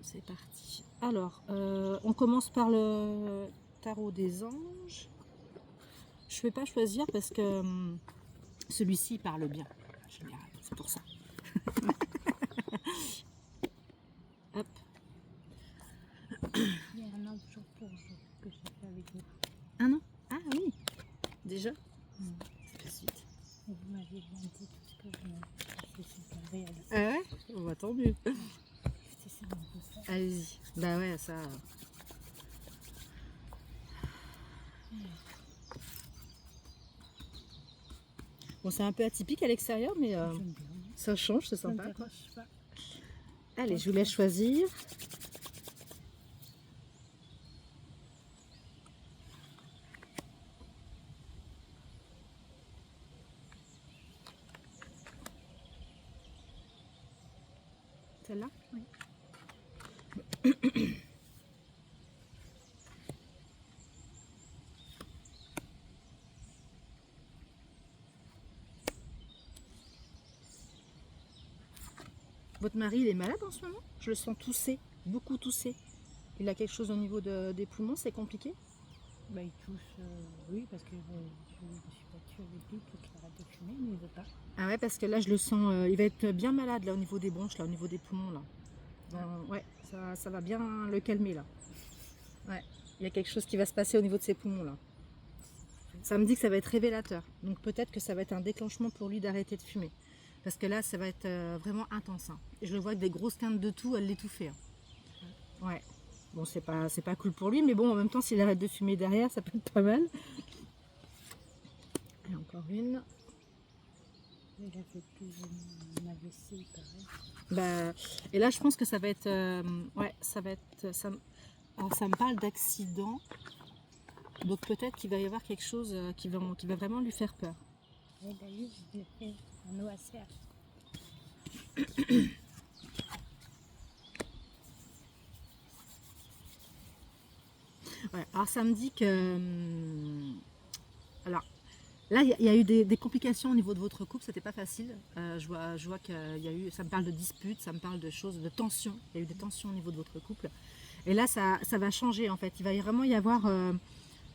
c'est parti. Alors, on commence par le tarot des anges. Je ne vais pas choisir parce que celui-ci parle bien, en général, c'est pour ça. Hop. Il y a un an jour pour jour que j'ai fait avec vous. Un an? Ah oui, déjà. Mm. C'est pas suite. Et vous m'aviez bien dit tout ce que vous m'avez fait, c'est en réalité. Ah ouais? On va tant mieux. C'est ça, on peut faire. Allez-y. Bah ouais, ça. Bon, c'est un peu atypique à l'extérieur, mais J'aime bien. ça change, c'est Ça ne sympa. me dérange pas. Allez, je vous laisse choisir. Celle-là? Oui. Votre mari, il est malade en ce moment? Je le sens tousser, beaucoup tousser. Il a quelque chose au niveau des poumons, c'est compliqué? Bah, il touche, oui, parce que je me suis battue avec lui pour qu'il arrête de fumer, mais il ne veut pas. Ah ouais, parce que là, je le sens, il va être bien malade là au niveau des bronches, là, au niveau des poumons là. Ouais, ça va bien le calmer là. Ouais, il y a quelque chose qui va se passer au niveau de ses poumons là. Ça me dit que ça va être révélateur. Donc peut-être que ça va être un déclenchement pour lui d'arrêter de fumer. Parce que là, ça va être vraiment intense. Hein. Et je le vois avec des grosses quintes de tout, elle l'étouffer. Hein. Ouais. Bon, c'est pas cool pour lui, mais bon, en même temps, s'il arrête de fumer derrière, ça peut être pas mal. Et encore une. Il a fait plus un AVC, il paraît. Bah, et là, je pense que ça va être... ouais, ça va être... alors, ça me parle d'accident. Donc peut-être qu'il va y avoir quelque chose qui va vraiment lui faire peur. Et d'ailleurs, je l'ai fait en OACR. Ouais, alors ça me dit que... alors, là, il y a eu des complications au niveau de votre couple, c'était pas facile. Je vois qu'il y a eu... Ça me parle de disputes, ça me parle de choses, de tensions. Il y a eu des tensions au niveau de votre couple. Et là, ça va changer en fait. Il va vraiment y avoir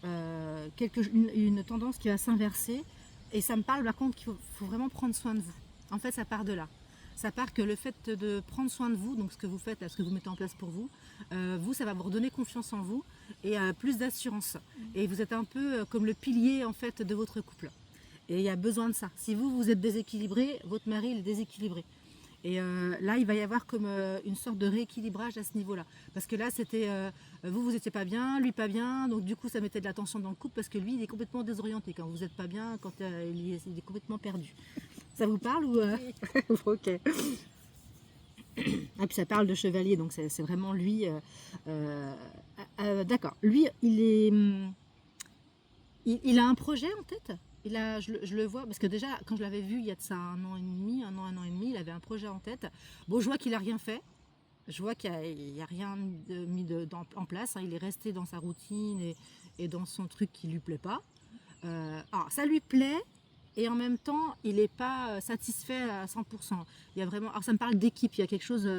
une tendance qui va s'inverser. Et ça me parle par contre qu'il faut vraiment prendre soin de vous. En fait, ça part de là. Ça part que le fait de prendre soin de vous, donc ce que vous faites, ce que vous mettez en place pour vous, ça va vous redonner confiance en vous et plus d'assurance. Et vous êtes un peu comme le pilier en fait de votre couple. Et il y a besoin de ça. Si vous êtes déséquilibré, votre mari il est déséquilibré. Et là, il va y avoir comme une sorte de rééquilibrage à ce niveau-là. Parce que là, c'était vous n'étiez pas bien, lui pas bien, donc du coup, ça mettait de la tension dans le couple parce que lui, il est complètement désorienté quand vous n'êtes pas bien, quand il est complètement perdu. Ça vous parle ou Ok. Ah, puis ça parle de chevalier, donc c'est vraiment lui. D'accord. Lui, il a un projet en tête. Je le vois, parce que déjà, quand je l'avais vu il y a de ça un an et demi, il avait un projet en tête. Bon, je vois qu'il n'a rien fait. Je vois qu'il n'y a rien mis en place. Hein. Il est resté dans sa routine et dans son truc qui ne lui plaît pas. Alors, ça lui plaît, et en même temps, il n'est pas satisfait à 100%. Il y a vraiment, alors ça me parle d'équipe, il y a quelque chose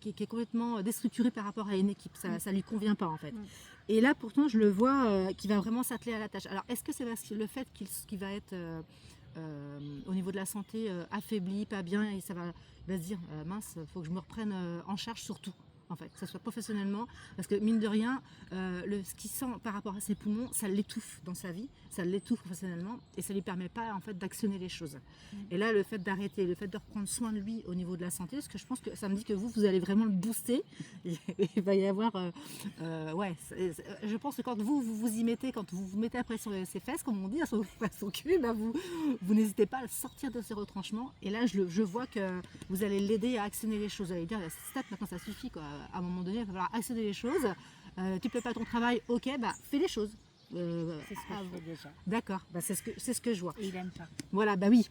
qui est complètement déstructuré par rapport à une équipe. Ça ne lui convient pas en fait. Et là, pourtant, je le vois qui va vraiment s'atteler à la tâche. Alors, est-ce que c'est parce que le fait qu'il va être au niveau de la santé affaibli, pas bien, et il va se dire mince, il faut que je me reprenne en charge sur tout, en fait, que ce soit professionnellement, parce que mine de rien, ce qu'il sent par rapport à ses poumons, ça l'étouffe dans sa vie, ça l'étouffe professionnellement, et ça lui permet pas en fait d'actionner les choses. Et là, le fait d'arrêter, le fait de reprendre soin de lui au niveau de la santé, parce que je pense que ça me dit que vous allez vraiment le booster. Il va y avoir, ouais, je pense que quand vous y mettez, quand vous vous mettez après sur ses fesses, comme on dit, à son cul, bah vous n'hésitez pas à le sortir de ses retranchements. Et là, je vois que vous allez l'aider à actionner les choses. Vous allez dire, stop, maintenant ça suffit, quoi. À un moment donné, il va falloir actionner les choses. Tu ne plais pas ton travail, ok, bah fais les choses. C'est ce que je fais déjà. D'accord, bah c'est ce que je vois. Et il n'aime pas. Voilà, bah oui.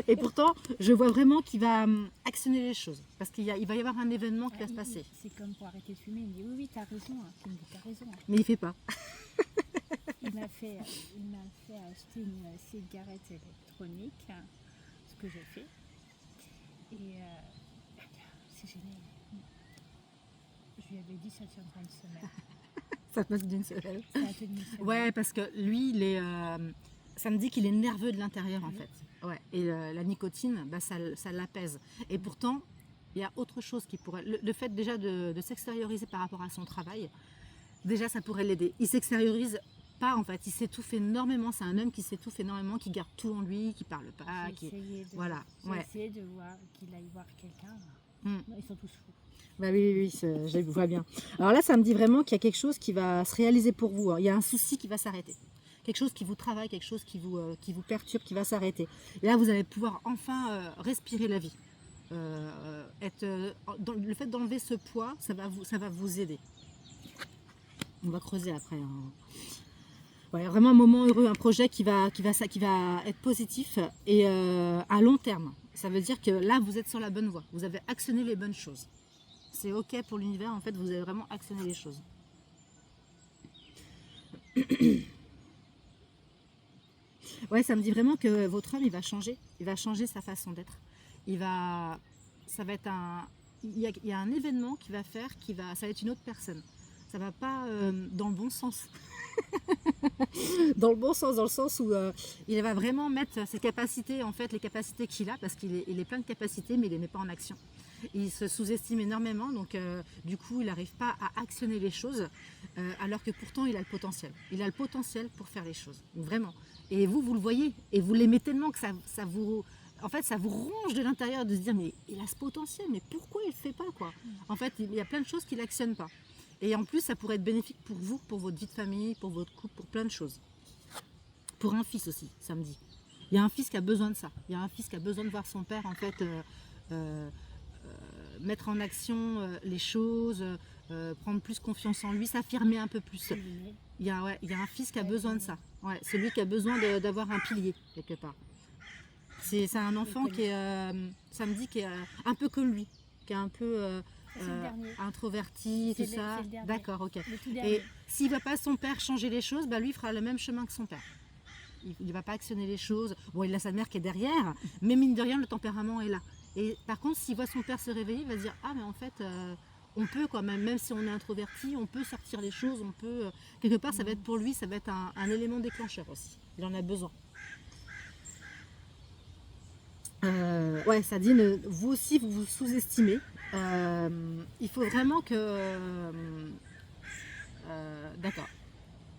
Et pourtant, je vois vraiment qu'il va actionner les choses. Parce qu'il va y avoir un événement qui va se passer. C'est comme pour arrêter de fumer. Il me dit oui, t'as raison. Hein. Il me dit t'as raison. Hein. Mais il fait pas. Il m'a fait acheter une cigarette électronique, hein, ce que j'ai fait. Et c'est génial. dit ça tient une semaine. Ça passe d'une semaine. Ça a tenu une semaine. Ouais, parce que lui, ça me dit qu'il est nerveux de l'intérieur en Oui. fait. Ouais. Et la nicotine, bah, ça l'apaise. Et pourtant, il y a autre chose qui pourrait. Le fait déjà de s'extérioriser par rapport à son travail, déjà ça pourrait l'aider. Il s'extériorise pas en fait, il s'étouffe énormément. C'est un homme qui s'étouffe énormément, qui garde tout en lui, qui parle pas. J'ai essayé de, Voilà. j'ai Ouais. essayé de voir qu'il aille voir quelqu'un. Mm. Non, ils sont tous fous. Bah oui, je vois bien. Alors là, ça me dit vraiment qu'il y a quelque chose qui va se réaliser pour vous, hein. Il y a un souci qui va s'arrêter. Quelque chose qui vous travaille, quelque chose qui vous perturbe, qui va s'arrêter. Et là, vous allez pouvoir enfin respirer la vie. Le fait d'enlever ce poids, ça va vous aider. On va creuser après. Hein. Ouais, vraiment un moment heureux, un projet qui va être positif et à long terme. Ça veut dire que là, vous êtes sur la bonne voie. Vous avez actionné les bonnes choses. C'est ok pour l'univers, en fait, vous avez vraiment actionné les choses. Ouais, ça me dit vraiment que votre homme, il va changer sa façon d'être. Ça va être il y a un événement qui va faire, ça va être une autre personne. Ça va pas dans le bon sens. Dans le bon sens, dans le sens où il va vraiment mettre ses capacités, en fait, les capacités qu'il a, parce qu'il est plein de capacités, mais il les met pas en action. Il se sous-estime énormément, donc du coup, il n'arrive pas à actionner les choses, alors que pourtant, il a le potentiel. Il a le potentiel pour faire les choses, vraiment. Et vous le voyez, et vous l'aimez tellement que ça vous ronge de l'intérieur de se dire, mais il a ce potentiel, mais pourquoi il ne le fait pas, quoi. En fait, il y a plein de choses qu'il n'actionne pas. Et en plus, ça pourrait être bénéfique pour vous, pour votre vie de famille, pour votre couple, pour plein de choses. Pour un fils aussi, samedi. Il y a un fils qui a besoin de ça. Il y a un fils qui a besoin de voir son père, en fait, mettre en action les choses, prendre plus confiance en lui, s'affirmer un peu plus. Il y a un fils qui a besoin de ça. Ouais, c'est lui qui a besoin d'avoir un pilier, quelque part. C'est un enfant qui est, samedi, qui est un peu comme lui, qui est un peu introverti, tout ça. D'accord, ok. Et s'il ne va pas son père changer les choses, bah lui il fera le même chemin que son père. Il ne va pas actionner les choses. Bon, il a sa mère qui est derrière, mais mine de rien, le tempérament est là. Et par contre, s'il voit son père se réveiller, il va se dire, ah mais en fait, on peut, quoi, même si on est introverti, on peut sortir les choses, on peut... quelque part, ça va être pour lui, ça va être un élément déclencheur aussi. Il en a besoin. Ouais, ça dit, vous aussi, vous vous sous-estimez. Il faut vraiment que... d'accord.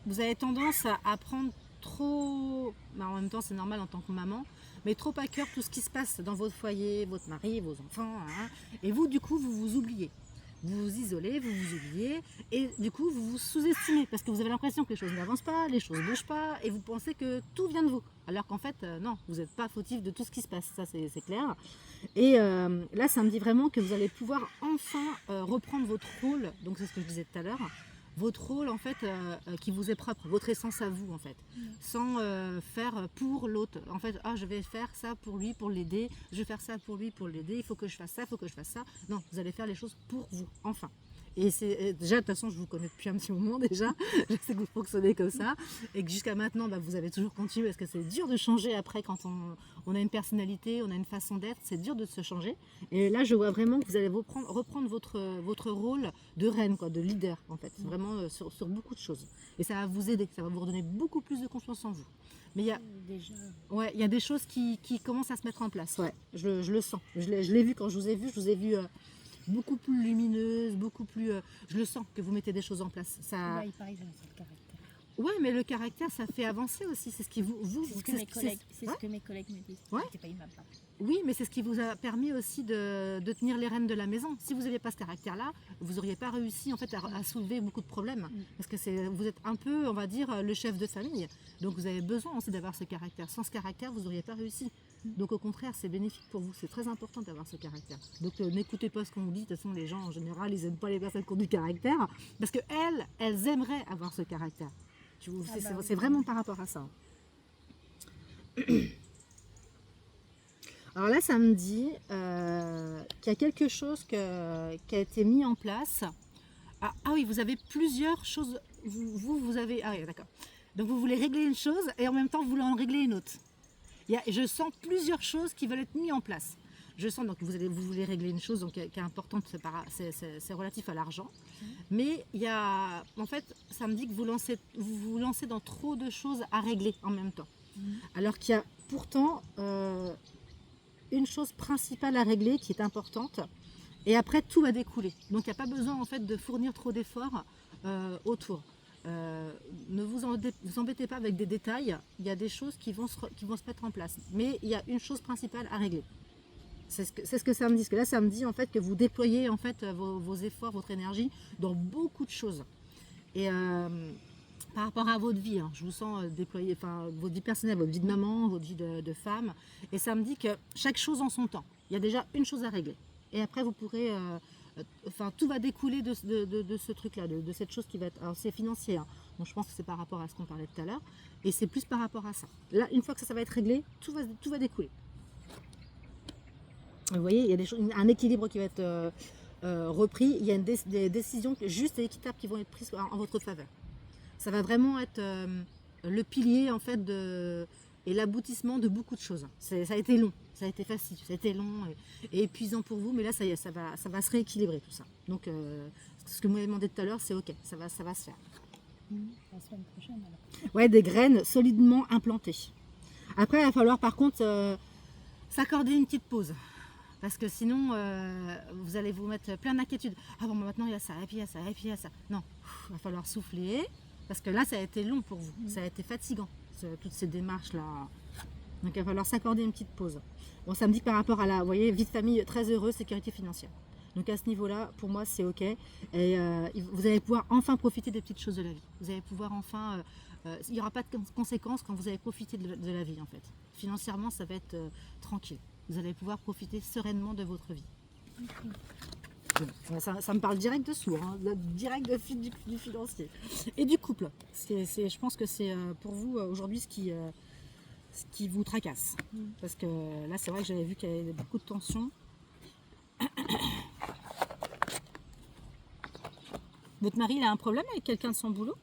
Vous avez tendance à prendre trop... en même temps, c'est normal en tant que maman, mais trop à cœur tout ce qui se passe dans votre foyer, votre mari, vos enfants. Hein, et vous, du coup, vous vous oubliez. Vous vous isolez, vous vous oubliez, et du coup, vous vous sous-estimez, parce que vous avez l'impression que les choses n'avancent pas, les choses ne bougent pas, et vous pensez que tout vient de vous. Alors qu'en fait, non, vous n'êtes pas fautif de tout ce qui se passe, ça c'est clair. Et là, ça me dit vraiment que vous allez pouvoir enfin reprendre votre rôle, donc c'est ce que je disais tout à l'heure, votre rôle en fait qui vous est propre, votre essence à vous en fait, sans faire pour l'autre. En fait, je vais faire ça pour lui, pour l'aider, je vais faire ça pour lui, pour l'aider, il faut que je fasse ça, il faut que je fasse ça. Non, vous allez faire les choses pour vous, enfin. Et c'est déjà, de toute façon, je vous connais depuis un petit moment déjà, je sais que vous fonctionnez comme ça, et que jusqu'à maintenant, bah, vous avez toujours continué, parce que c'est dur de changer après quand on a une personnalité, on a une façon d'être, c'est dur de se changer. Et là, je vois vraiment que vous allez reprendre votre rôle de reine, quoi, de leader, en fait, vraiment sur beaucoup de choses. Et ça va vous aider, ça va vous redonner beaucoup plus de confiance en vous. Mais il y a, ouais, il y a des choses qui commencent à se mettre en place, ouais, je le sens. Je l'ai vu quand je vous ai vu beaucoup plus lumineuse, beaucoup plus... je le sens que vous mettez des choses en place. Ça... Là, il paraît que j'ai un seul caractère. Ouais, mais le caractère, ça fait avancer aussi. C'est ce qui c'est ce que mes collègues me disent. Ouais. C'était pas aimable. Oui, mais c'est ce qui vous a permis aussi de tenir les rênes de la maison. Si vous n'aviez pas ce caractère-là, vous n'auriez pas réussi en fait à soulever beaucoup de problèmes. Parce que vous êtes un peu, on va dire, le chef de famille. Donc vous avez besoin aussi d'avoir ce caractère. Sans ce caractère, vous n'auriez pas réussi. Donc au contraire, c'est bénéfique pour vous. C'est très important d'avoir ce caractère. Donc n'écoutez pas ce qu'on vous dit. De toute façon, les gens, en général, ils n'aiment pas les personnes qui ont du caractère. Parce qu'elles aimeraient avoir ce caractère. C'est vraiment par rapport à ça. Alors là, ça me dit qu'il y a quelque chose qui a été mis en place. Ah oui, vous avez plusieurs choses. Vous avez... Ah oui, d'accord. Donc vous voulez régler une chose et en même temps vous voulez en régler une autre. Je sens plusieurs choses qui veulent être mises en place. Je sens donc vous voulez régler une chose donc, qui est importante, c'est relatif à l'argent. Mais il y a, en fait, ça me dit que vous vous lancez dans trop de choses à régler en même temps. Alors qu'il y a pourtant une chose principale à régler qui est importante. Et après, tout va découler. Donc, il n'y a pas besoin en fait de fournir trop d'efforts autour. Ne vous embêtez pas avec des détails. Il y a des choses qui vont se mettre en place. Mais il y a une chose principale à régler. C'est ce que ça me dit. Parce que là, ça me dit en fait que vous déployez en fait vos efforts, votre énergie dans beaucoup de choses. Et par rapport à votre vie, hein, je vous sens déployer, enfin, votre vie personnelle, votre vie de maman, votre vie de femme. Et ça me dit que chaque chose en son temps. Il y a déjà une chose à régler. Et après, vous pourrez, enfin, tout va découler de ce truc-là, de cette chose qui va être, alors c'est financier, hein. Donc je pense que c'est par rapport à ce qu'on parlait tout à l'heure, et c'est plus par rapport à ça. Là, une fois que ça va être réglé, tout va découler. Vous voyez, il y a un équilibre qui va être repris, il y a des décisions justes et équitables qui vont être prises en votre faveur. Ça va vraiment être le pilier en fait et l'aboutissement de beaucoup de choses. Ça a été long, ça a été facile, ça a été long et épuisant pour vous, mais là ça y est, ça va se rééquilibrer tout ça. Donc ce que vous m'avez demandé tout à l'heure, c'est ok, ça va se faire. La semaine prochaine alors. Ouais, des graines solidement implantées. Après, il va falloir par contre s'accorder une petite pause. Parce que sinon, vous allez vous mettre plein d'inquiétudes. Ah bon, maintenant il y a ça, et puis il y a ça, et puis il y a ça. Non, il va falloir souffler. Parce que là, ça a été long pour vous. Ça a été fatigant, toutes ces démarches-là. Donc, il va falloir s'accorder une petite pause. Bon, ça me dit que par rapport à la, vous voyez, vie de famille très heureuse, sécurité financière. Donc, à ce niveau-là, pour moi, c'est OK. Et vous allez pouvoir enfin profiter des petites choses de la vie. Vous allez pouvoir enfin... il n'y aura pas de conséquences quand vous allez profiter de la vie, en fait. Financièrement, ça va être tranquille. Vous allez pouvoir profiter sereinement de votre vie. Okay. Ça me parle direct de sourd, hein, direct du financier. Et du couple. Je pense que c'est pour vous aujourd'hui ce qui vous tracasse. Parce que là, c'est vrai que j'avais vu qu'il y avait beaucoup de tensions. Votre mari, il a un problème avec quelqu'un de son boulot?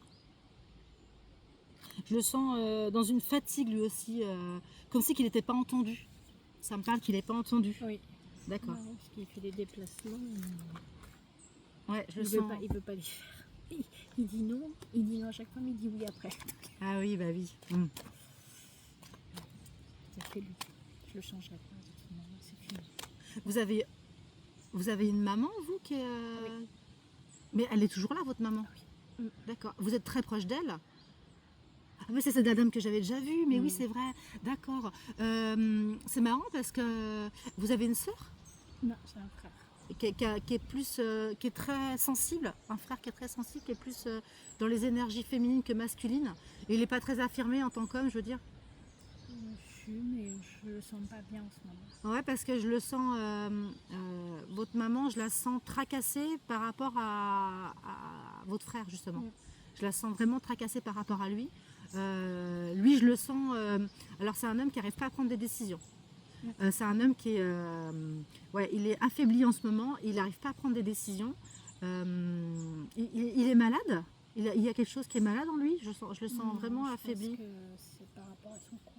Je le sens dans une fatigue lui aussi, comme si qu'il n'était pas entendu. Ça me parle qu'il n'est pas entendu. Oui. D'accord. Non, parce qu'il fait des déplacements. Ouais, je le il sens. Il veut pas les faire. Il dit non à chaque fois, mais il dit oui après. Ah oui, bah oui. Ça fait lui. Je le changerai pas. C'est fini. Vous avez une maman, vous, qui est... Oui. Mais elle est toujours là, votre maman? Oui. D'accord. Vous êtes très proche d'elle? Ah mais c'est cette dame que j'avais déjà vue, mais oui, c'est vrai. D'accord. C'est marrant parce que vous avez une sœur Non, c'est un frère. qui est plus, qui est très sensible, un frère qui est très sensible, qui est plus dans les énergies féminines que masculines. Et il n'est pas très affirmé en tant qu'homme, je veux dire. Je suis, mais je le sens pas bien en ce moment. Ouais, parce que je le sens, votre maman, je la sens tracassée par rapport à votre frère, justement. Je la sens vraiment tracassée par rapport à lui. Lui, je le sens. Alors, c'est un homme qui n'arrive pas à prendre des décisions. C'est un homme qui est. Ouais, il est affaibli en ce moment. Il n'arrive pas à prendre des décisions. Il est malade. Il y a quelque chose qui est malade en lui. Je le sens vraiment affaibli. Je pense que c'est par rapport à son couple.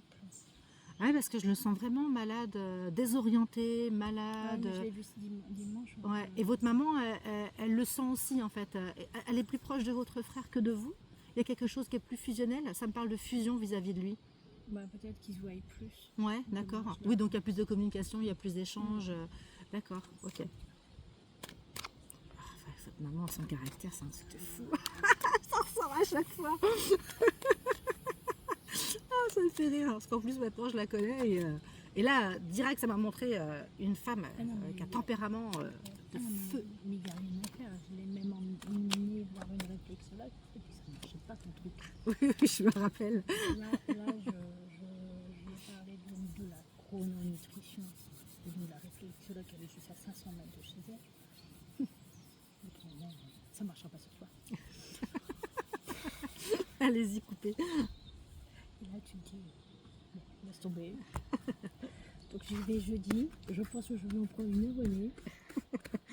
Oui, parce que je le sens vraiment malade, désorienté, malade. Je l'ai vu dimanche. Ouais. Et votre maman, elle le sent aussi en fait. Elle est plus proche de votre frère que de vous. Il y a quelque chose qui est plus fusionnel. Ça me parle de fusion vis-à-vis de lui. Bah, peut-être qu'ils se voient plus. Ouais, d'accord. Oui, donc il y a plus de communication, il y a plus d'échanges. D'accord, ok. Votre maman, son caractère, c'est un truc de fou. Ça ressort à chaque fois. Ça me fait rire, parce qu'en plus maintenant je la connais. Et là, direct, ça m'a montré une femme avec un tempérament de feu. Mais il n'y a rien à faire. Je l'ai même emmené voir une réflexologue. Et puis ça ne marchait pas ton truc. Oui, je me rappelle. Là je lui ai parlé de la chrononutrition. Et donc la réflexologue, elle est juste à 500 mètres de chez elle. Et puis, bon, ça ne marchera pas cette fois. Allez-y, coupez. Et là, tu te dis, bon, laisse tomber. Donc, j'y vais jeudi. Je pense que je vais en prendre une abonnée.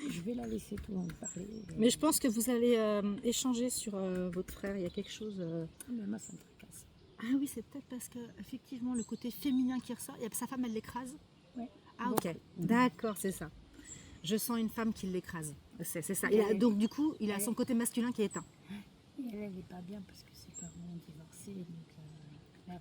Je vais la laisser tout en parler. Mais je pense que vous allez échanger sur votre frère. Il y a quelque chose. Mais moi, ça me tracasse. Ah oui, c'est peut-être parce que effectivement le côté féminin qui ressort. Sa femme, elle l'écrase. Ouais. Ah ok, Beaucoup. d'accord, c'est ça. Je sens une femme qui l'écrase. C'est ça. Elle- Donc du coup, il a elle- son côté masculin qui est éteint. Et elle n'est pas bien parce que ses parents ont divorcé, donc elle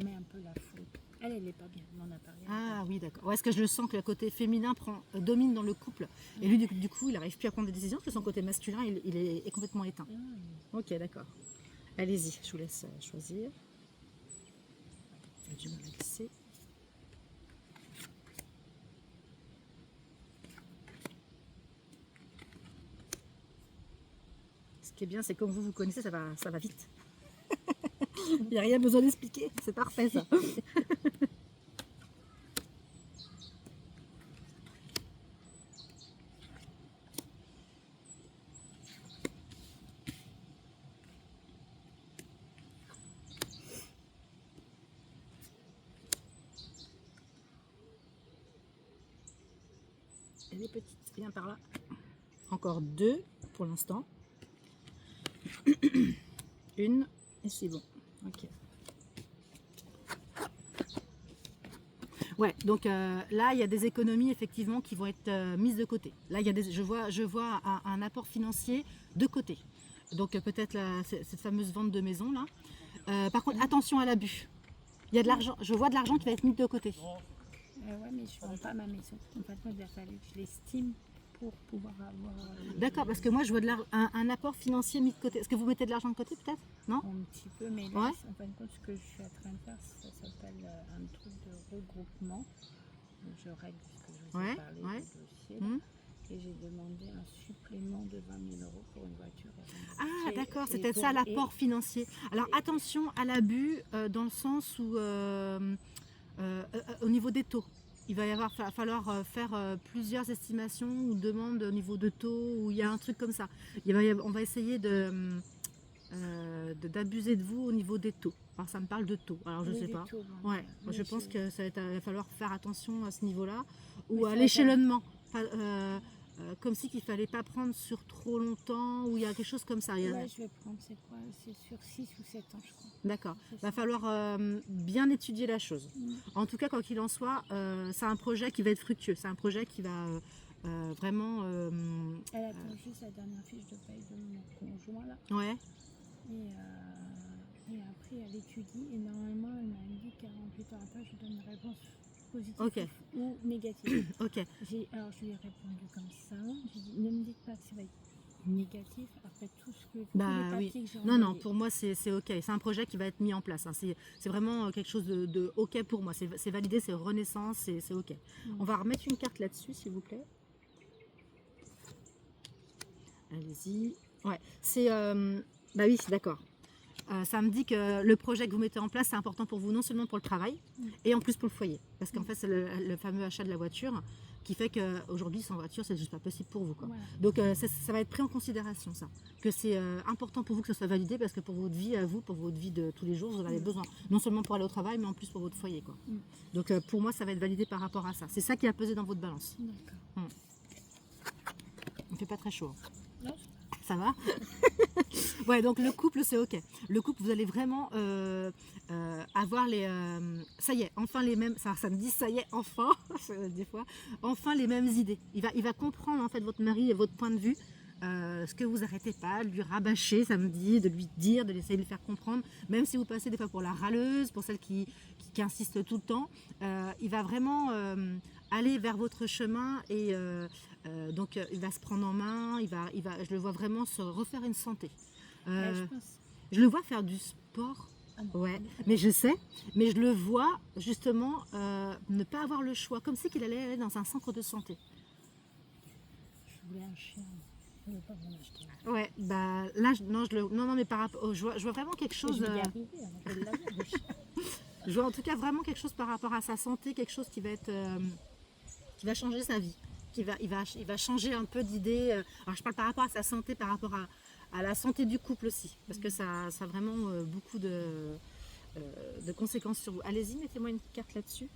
remet un peu la faute. Elle n'est pas bien, on en a parlé. Ah oui, d'accord. Ouais, est-ce que je le sens que le côté féminin domine dans le couple et lui, du coup, il n'arrive plus à prendre des décisions parce que son côté masculin, il est complètement éteint. Ok, d'accord. Allez-y, je vous laisse choisir. J'ai du mal à glisser. Ce qui est bien, c'est comme vous connaissez, ça va vite. Il n'y a rien besoin d'expliquer, c'est parfait ça. Elle est petite, viens par là. Encore 2 pour l'instant. Une, et c'est bon. Ok. Ouais, donc là, il y a des économies effectivement qui vont être mises de côté. Là, je vois un apport financier de côté. Donc peut-être cette fameuse vente de maison là. Par contre, attention à l'abus. Il y a de l'argent, je vois de l'argent qui va être mis de côté. Ouais, mais je ne vends pas ma maison. En fait, moi, il a fallu que je l'estime pour pouvoir avoir. D'accord, parce que moi je vois un apport financier mis de côté. Est-ce que vous mettez de l'argent de côté peut-être? Non? Un petit peu, mais là, Ouais. en fin de compte, ce que je suis en train de faire, ça s'appelle un truc de regroupement. Donc, je règle ce que je vous ai Ouais, parlé ouais. du dossier. Là. Mmh. Et j'ai demandé un supplément de 20 000 euros pour une voiture. Ah d'accord, Et c'était pour- ça l'apport financier. Alors et- attention à l'abus dans le sens où au niveau des taux, il va falloir faire plusieurs estimations ou demandes au niveau de taux ou il y a un truc comme ça. On va essayer d'abuser de vous au niveau des taux. Alors ça me parle de taux, alors je oui, sais du pas. tout, bon, Ouais, mais je pense que il va falloir faire attention à ce niveau-là ou Mais à ça va l'échelonnement. Comme si qu'il fallait pas prendre sur trop longtemps ou il y a quelque chose comme ça. Ouais, je vais prendre, c'est quoi? C'est sur 6 ou 7 ans, je crois. D'accord. C'est Va ça. falloir bien étudier la chose. En tout cas, quoi qu'il en soit, c'est un projet qui va être fructueux. C'est un projet qui va vraiment. Elle attend juste la dernière fiche de paye de mon conjoint, là. Ouais. Et après, elle étudie. Et normalement, elle m'a dit 48 heures après, je lui donne une réponse positive Ok. ou négative. Ok. Alors, je lui ai répondu comme ça. J'ai dit, ne me dites pas que ça va être négatif après tout ce que tous les Bah oui. papiers que j'ai Non, non. envoyés. Pour moi, c'est ok. C'est un projet qui va être mis en place. Hein. C'est vraiment quelque chose de ok pour moi. C'est validé. C'est renaissance. C'est ok. On va remettre une carte là-dessus, s'il vous plaît. Allez-y. Ouais. Bah oui, d'accord. Ça me dit que le projet que vous mettez en place, c'est important pour vous, non seulement pour le travail, et en plus pour le foyer. Parce qu'en fait, c'est le fameux achat de la voiture qui fait qu'aujourd'hui, sans voiture, c'est juste pas possible pour vous. Quoi. Voilà. Donc, ça va être pris en considération, ça. Que c'est important pour vous que ça soit validé, parce que pour votre vie à vous, pour votre vie de tous les jours, vous en avez besoin. Non seulement pour aller au travail, mais en plus pour votre foyer. Quoi. Donc, pour moi, ça va être validé par rapport à ça. C'est ça qui a pesé dans votre balance. D'accord. Il ne fait pas très chaud. Hein. Non, Ça va? Ouais, donc le couple, c'est ok. Le couple, vous allez vraiment avoir les... ça y est, enfin les mêmes... Ça me dit, ça y est, enfin, des fois, enfin les mêmes idées. Il va comprendre, en fait, votre mari et votre point de vue. Ce que vous arrêtez pas, de lui rabâcher, ça me dit, de lui dire, de l'essayer de lui faire comprendre, même si vous passez des fois pour la râleuse, pour celle qui insiste tout le temps, il va vraiment aller vers votre chemin et donc il va se prendre en main, je le vois vraiment se refaire une santé. je pense. Je le vois faire du sport, Ah non. ouais, mais je sais, mais je le vois justement ne pas avoir le choix, comme si qu'il allait aller dans un centre de santé. Je voulais un chien. Je ne veux pas m'en acheter. Ouais, bah là, non, mais par rapport, je vois vraiment quelque chose. Je vais y arriver, hein, je vais l'avoir, le chien. Je vois en tout cas vraiment quelque chose par rapport à sa santé, quelque chose qui va être, qui va changer sa vie, il va changer un peu d'idée. Alors je parle par rapport à sa santé, par rapport à la santé du couple aussi, parce que ça a vraiment beaucoup de conséquences sur vous. Allez-y, mettez-moi une carte là-dessus.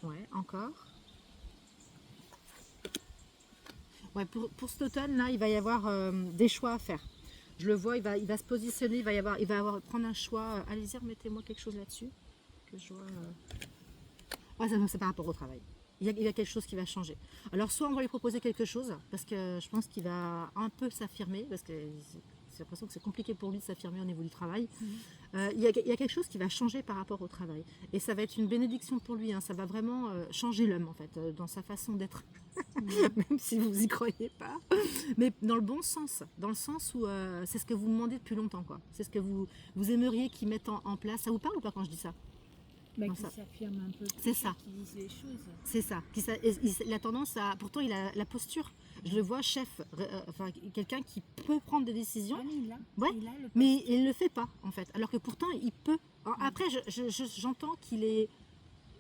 Ouais, encore. Ouais, pour cet automne là, il va y avoir des choix à faire. Je le vois, il va se positionner, il va prendre un choix. Allez-y, remettez-moi quelque chose là-dessus. Que je vois. Ouais, c'est par rapport au travail. Il y a quelque chose qui va changer. Alors, soit on va lui proposer quelque chose, parce que je pense qu'il va un peu s'affirmer, parce que j'ai l'impression que c'est compliqué pour lui de s'affirmer au niveau du travail. Il y a quelque chose qui va changer par rapport au travail. Et ça va être une bénédiction pour lui. Hein. Ça va vraiment changer l'homme, en fait, dans sa façon d'être. Même si vous n'y croyez pas. Mais dans le bon sens. Dans le sens où c'est ce que vous demandez depuis longtemps. Quoi. C'est ce que vous aimeriez qu'il mette en place. Ça vous parle ou pas quand je dis ça? Bah, Non, qui ça. s'affirme un peu plus, C'est ça. qui dise les choses. C'est ça. Il a tendance à. Pourtant, il a la posture. Je le vois chef. Enfin, quelqu'un qui peut prendre des décisions. Ah, mais Ouais, il a le mais il ne le fait pas, en fait. Alors que pourtant, il peut. Alors, après, j'entends qu'il est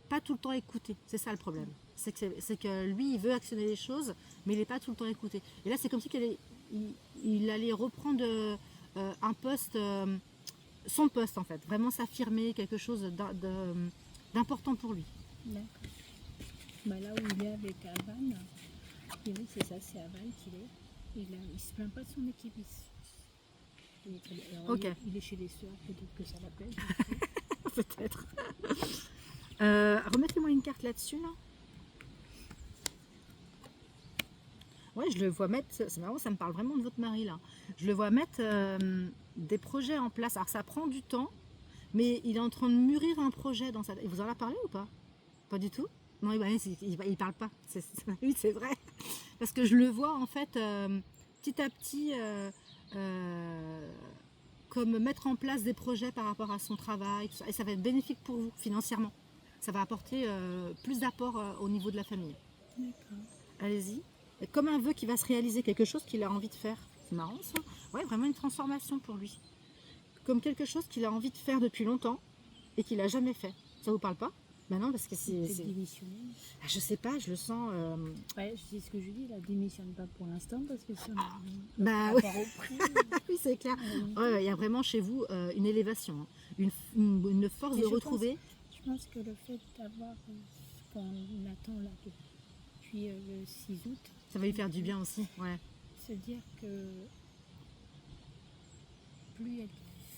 pas tout le temps écouté. C'est ça le problème. C'est que lui, il veut actionner les choses, mais il n'est pas tout le temps écouté. Et là, c'est comme si il allait reprendre un poste, son poste, en fait. Vraiment s'affirmer, quelque chose d'important pour lui. D'accord. Bah, là où il est avec Avan, et oui, c'est ça, c'est Avan qu'il est. Il se plaint pas de son équipe ici. Alors, Ok. il est chez les sœurs, peut-être que ça l'appelle. Peut-être. Remettez-moi une carte là-dessus, là. Ouais, je le vois mettre, c'est marrant, ça me parle vraiment de votre mari, là. Je le vois mettre des projets en place. Alors, ça prend du temps, mais il est en train de mûrir un projet dans sa... Il vous en a parlé ou pas? Pas du tout? Non, il parle pas. Oui, c'est vrai. Parce que je le vois, en fait, petit à petit... comme mettre en place des projets par rapport à son travail, tout ça. Et ça va être bénéfique pour vous financièrement. Ça va apporter plus d'apport au niveau de la famille. D'accord. Allez-y. Et comme un vœu qui va se réaliser, quelque chose qu'il a envie de faire. C'est marrant ça. Ouais, vraiment une transformation pour lui. Comme quelque chose qu'il a envie de faire depuis longtemps et qu'il n'a jamais fait. Ça vous parle pas? Ben non, parce que C'est démissionné. Ah, je sais pas, je le sens. Ouais, c'est ce que je dis, là, démissionne pas pour l'instant parce que ça Bah par oui, rapport au prix. oui, c'est clair. Ouais, il y a vraiment chez vous une élévation, hein. Une force Et de je retrouver. Je pense que le fait d'avoir ce qu'on attend là depuis le 6 août, Ça va lui faire du bien aussi. Ouais. se dire que plus être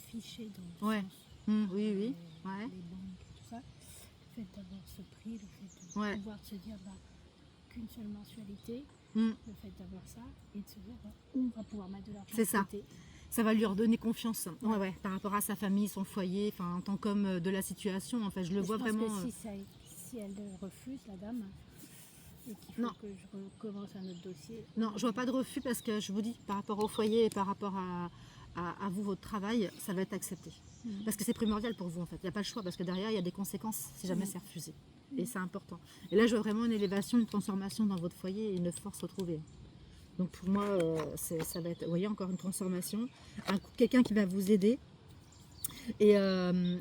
fiché dans le Ouais. sens Oui, oui. Ouais. les banques, tout ça, le fait d'avoir ce prix, le fait de Ouais. pouvoir se dire bah, qu'une seule mensualité, Mm. le fait d'avoir ça et de se dire bah, on va pouvoir mettre de l'argent C'est de ça. côté. Ça va lui redonner confiance. Ouais, ouais. Par rapport à sa famille, son foyer, enfin, en tant qu'homme de la situation. En fait, je le Et vois je pense vraiment. que si elle refuse, la dame, et qu'il faut Non. que je recommence un autre dossier. Non, je vois pas de refus parce que je vous dis, par rapport au foyer et par rapport à vous, votre travail, ça va être accepté. Parce que c'est primordial pour vous en fait. Il n'y a pas le choix parce que derrière, il y a des conséquences si jamais c'est refusé. Et c'est important. Et là, je vois vraiment une élévation, une transformation dans votre foyer et une force retrouvée. Donc pour moi, ça va être, vous voyez, encore une transformation. Quelqu'un qui va vous aider. Et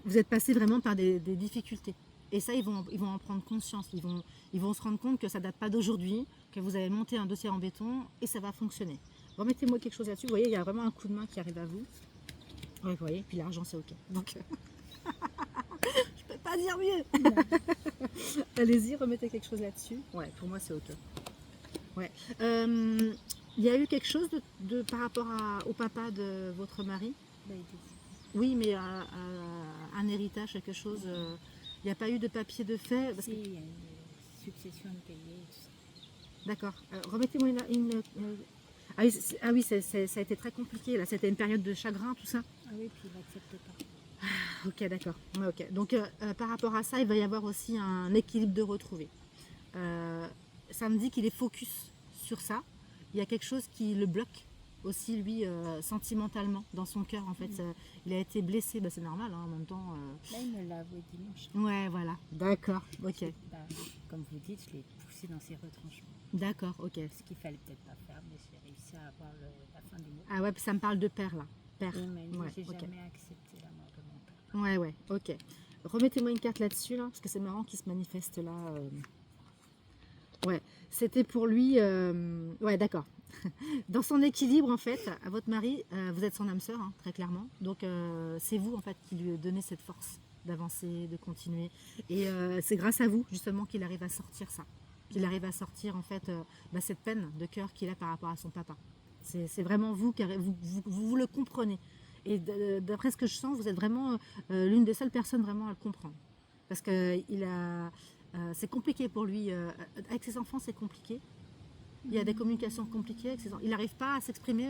vous êtes passé vraiment par des difficultés. Et ça, ils vont en prendre conscience. Ils vont se rendre compte que ça ne date pas d'aujourd'hui, que vous avez monté un dossier en béton et ça va fonctionner. Remettez-moi quelque chose là-dessus. Vous voyez, il y a vraiment un coup de main qui arrive à vous. Ouais, vous voyez, puis l'argent, c'est OK. Donc, je peux pas dire mieux. Allez-y, remettez quelque chose là-dessus. Ouais, pour moi, c'est OK. Ouais. Il y a eu quelque chose par rapport au papa de votre mari? Bah, il décide. Oui, mais un héritage, quelque chose. Il n'y a pas eu de papier de fait. Si, il y a une succession de payer, tout ça. D'accord. Remettez-moi Ah oui, ça a été très compliqué. Là, c'était une période de chagrin, tout ça. Ah oui, puis il n'accepte pas. Ok, d'accord. Ouais, ok. Donc, par rapport à ça, il va y avoir aussi un équilibre de retrouver. Ça me dit qu'il est focus sur ça. Il y a quelque chose qui le bloque aussi, lui, sentimentalement, dans son cœur. En fait, il a été blessé. Bah, c'est normal, hein, en même temps. Là, il me l'a avoué dimanche. Ouais, voilà. D'accord. Ok. Bah, comme vous dites, je l'ai poussé dans ses retranchements. D'accord. Ok. Ce qu'il fallait peut-être pas faire, mais j'ai réussi à avoir la fin du mot. Ah ouais, puis ça me parle de père là. Père. Il m'a dit, Ouais, j'ai ok. jamais accepté la mort de mon père. Ouais, ouais, ok. Remettez-moi une carte là-dessus, là, parce que c'est marrant qu'il se manifeste là. Ouais, c'était pour lui. Ouais, d'accord. Dans son équilibre, en fait, à votre mari, vous êtes son âme sœur, hein, très clairement. Donc, c'est vous, en fait, qui lui donnez cette force d'avancer, de continuer. Et c'est grâce à vous, justement, qu'il arrive à sortir ça. Qu'il arrive à sortir, en fait, cette peine de cœur qu'il a par rapport à son papa. C'est vraiment vous qui vous le comprenez. Et d'après ce que je sens, vous êtes vraiment l'une des seules personnes vraiment à le comprendre. Parce qu'il a, C'est compliqué pour lui. Avec ses enfants, c'est compliqué. Il y a des communications compliquées avec ses enfants. Il n'arrive pas à s'exprimer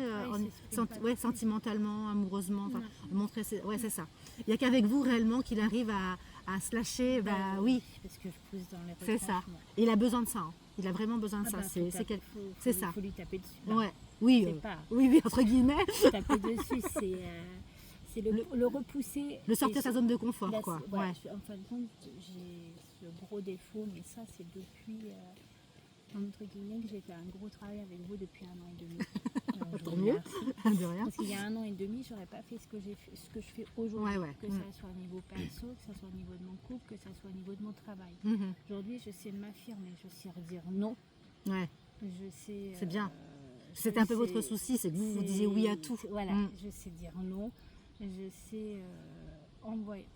sentimentalement, amoureusement. Enfin, montrer ouais, c'est ça. Il n'y a qu'avec vous réellement qu'il arrive à se lâcher. Oui. Parce que je pousse dans les C'est ça. retranchements. Il a besoin de ça. Hein. Il a vraiment besoin de ça. C'est c'est ça. Il faut lui taper dessus. Ouais. Oui, oui, entre guillemets. Taper dessus, c'est le repousser. Le sortir de sa zone de confort, quoi. Voilà, en fin de compte, j'ai ce gros défaut, mais ça, c'est depuis, entre guillemets, que j'ai fait un gros travail avec vous depuis 1 an et demi. Tant mieux, de rien. Parce qu'il y a 1 an et demi, j'aurais pas fait ce que je fais aujourd'hui. Que ça soit au niveau perso, que ça soit au niveau de mon couple, que ça soit au niveau de mon travail. Aujourd'hui, je sais m'affirmer, je sais redire non. Ouais. Je sais. C'est bien. C'était un peu votre souci, c'est que vous disiez oui à tout. Voilà, je sais dire non. Je sais envoyer,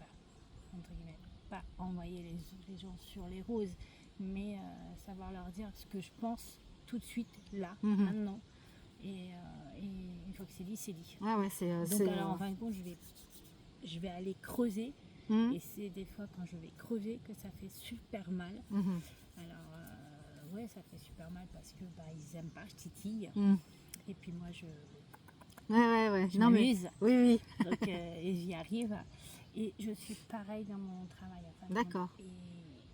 entre guillemets, pas envoyer les gens sur les roses, mais savoir leur dire ce que je pense tout de suite, là, maintenant. Et une fois que c'est dit, c'est dit. Ouais, donc alors en fin de compte, je vais aller creuser. Et c'est des fois quand je vais creuser que ça fait super mal. Alors ouais, ça fait super mal parce que ils aiment pas, je titille. Et puis moi je m'amuse. Oui. Donc, et j'y arrive. Et je suis pareil dans mon travail. D'accord.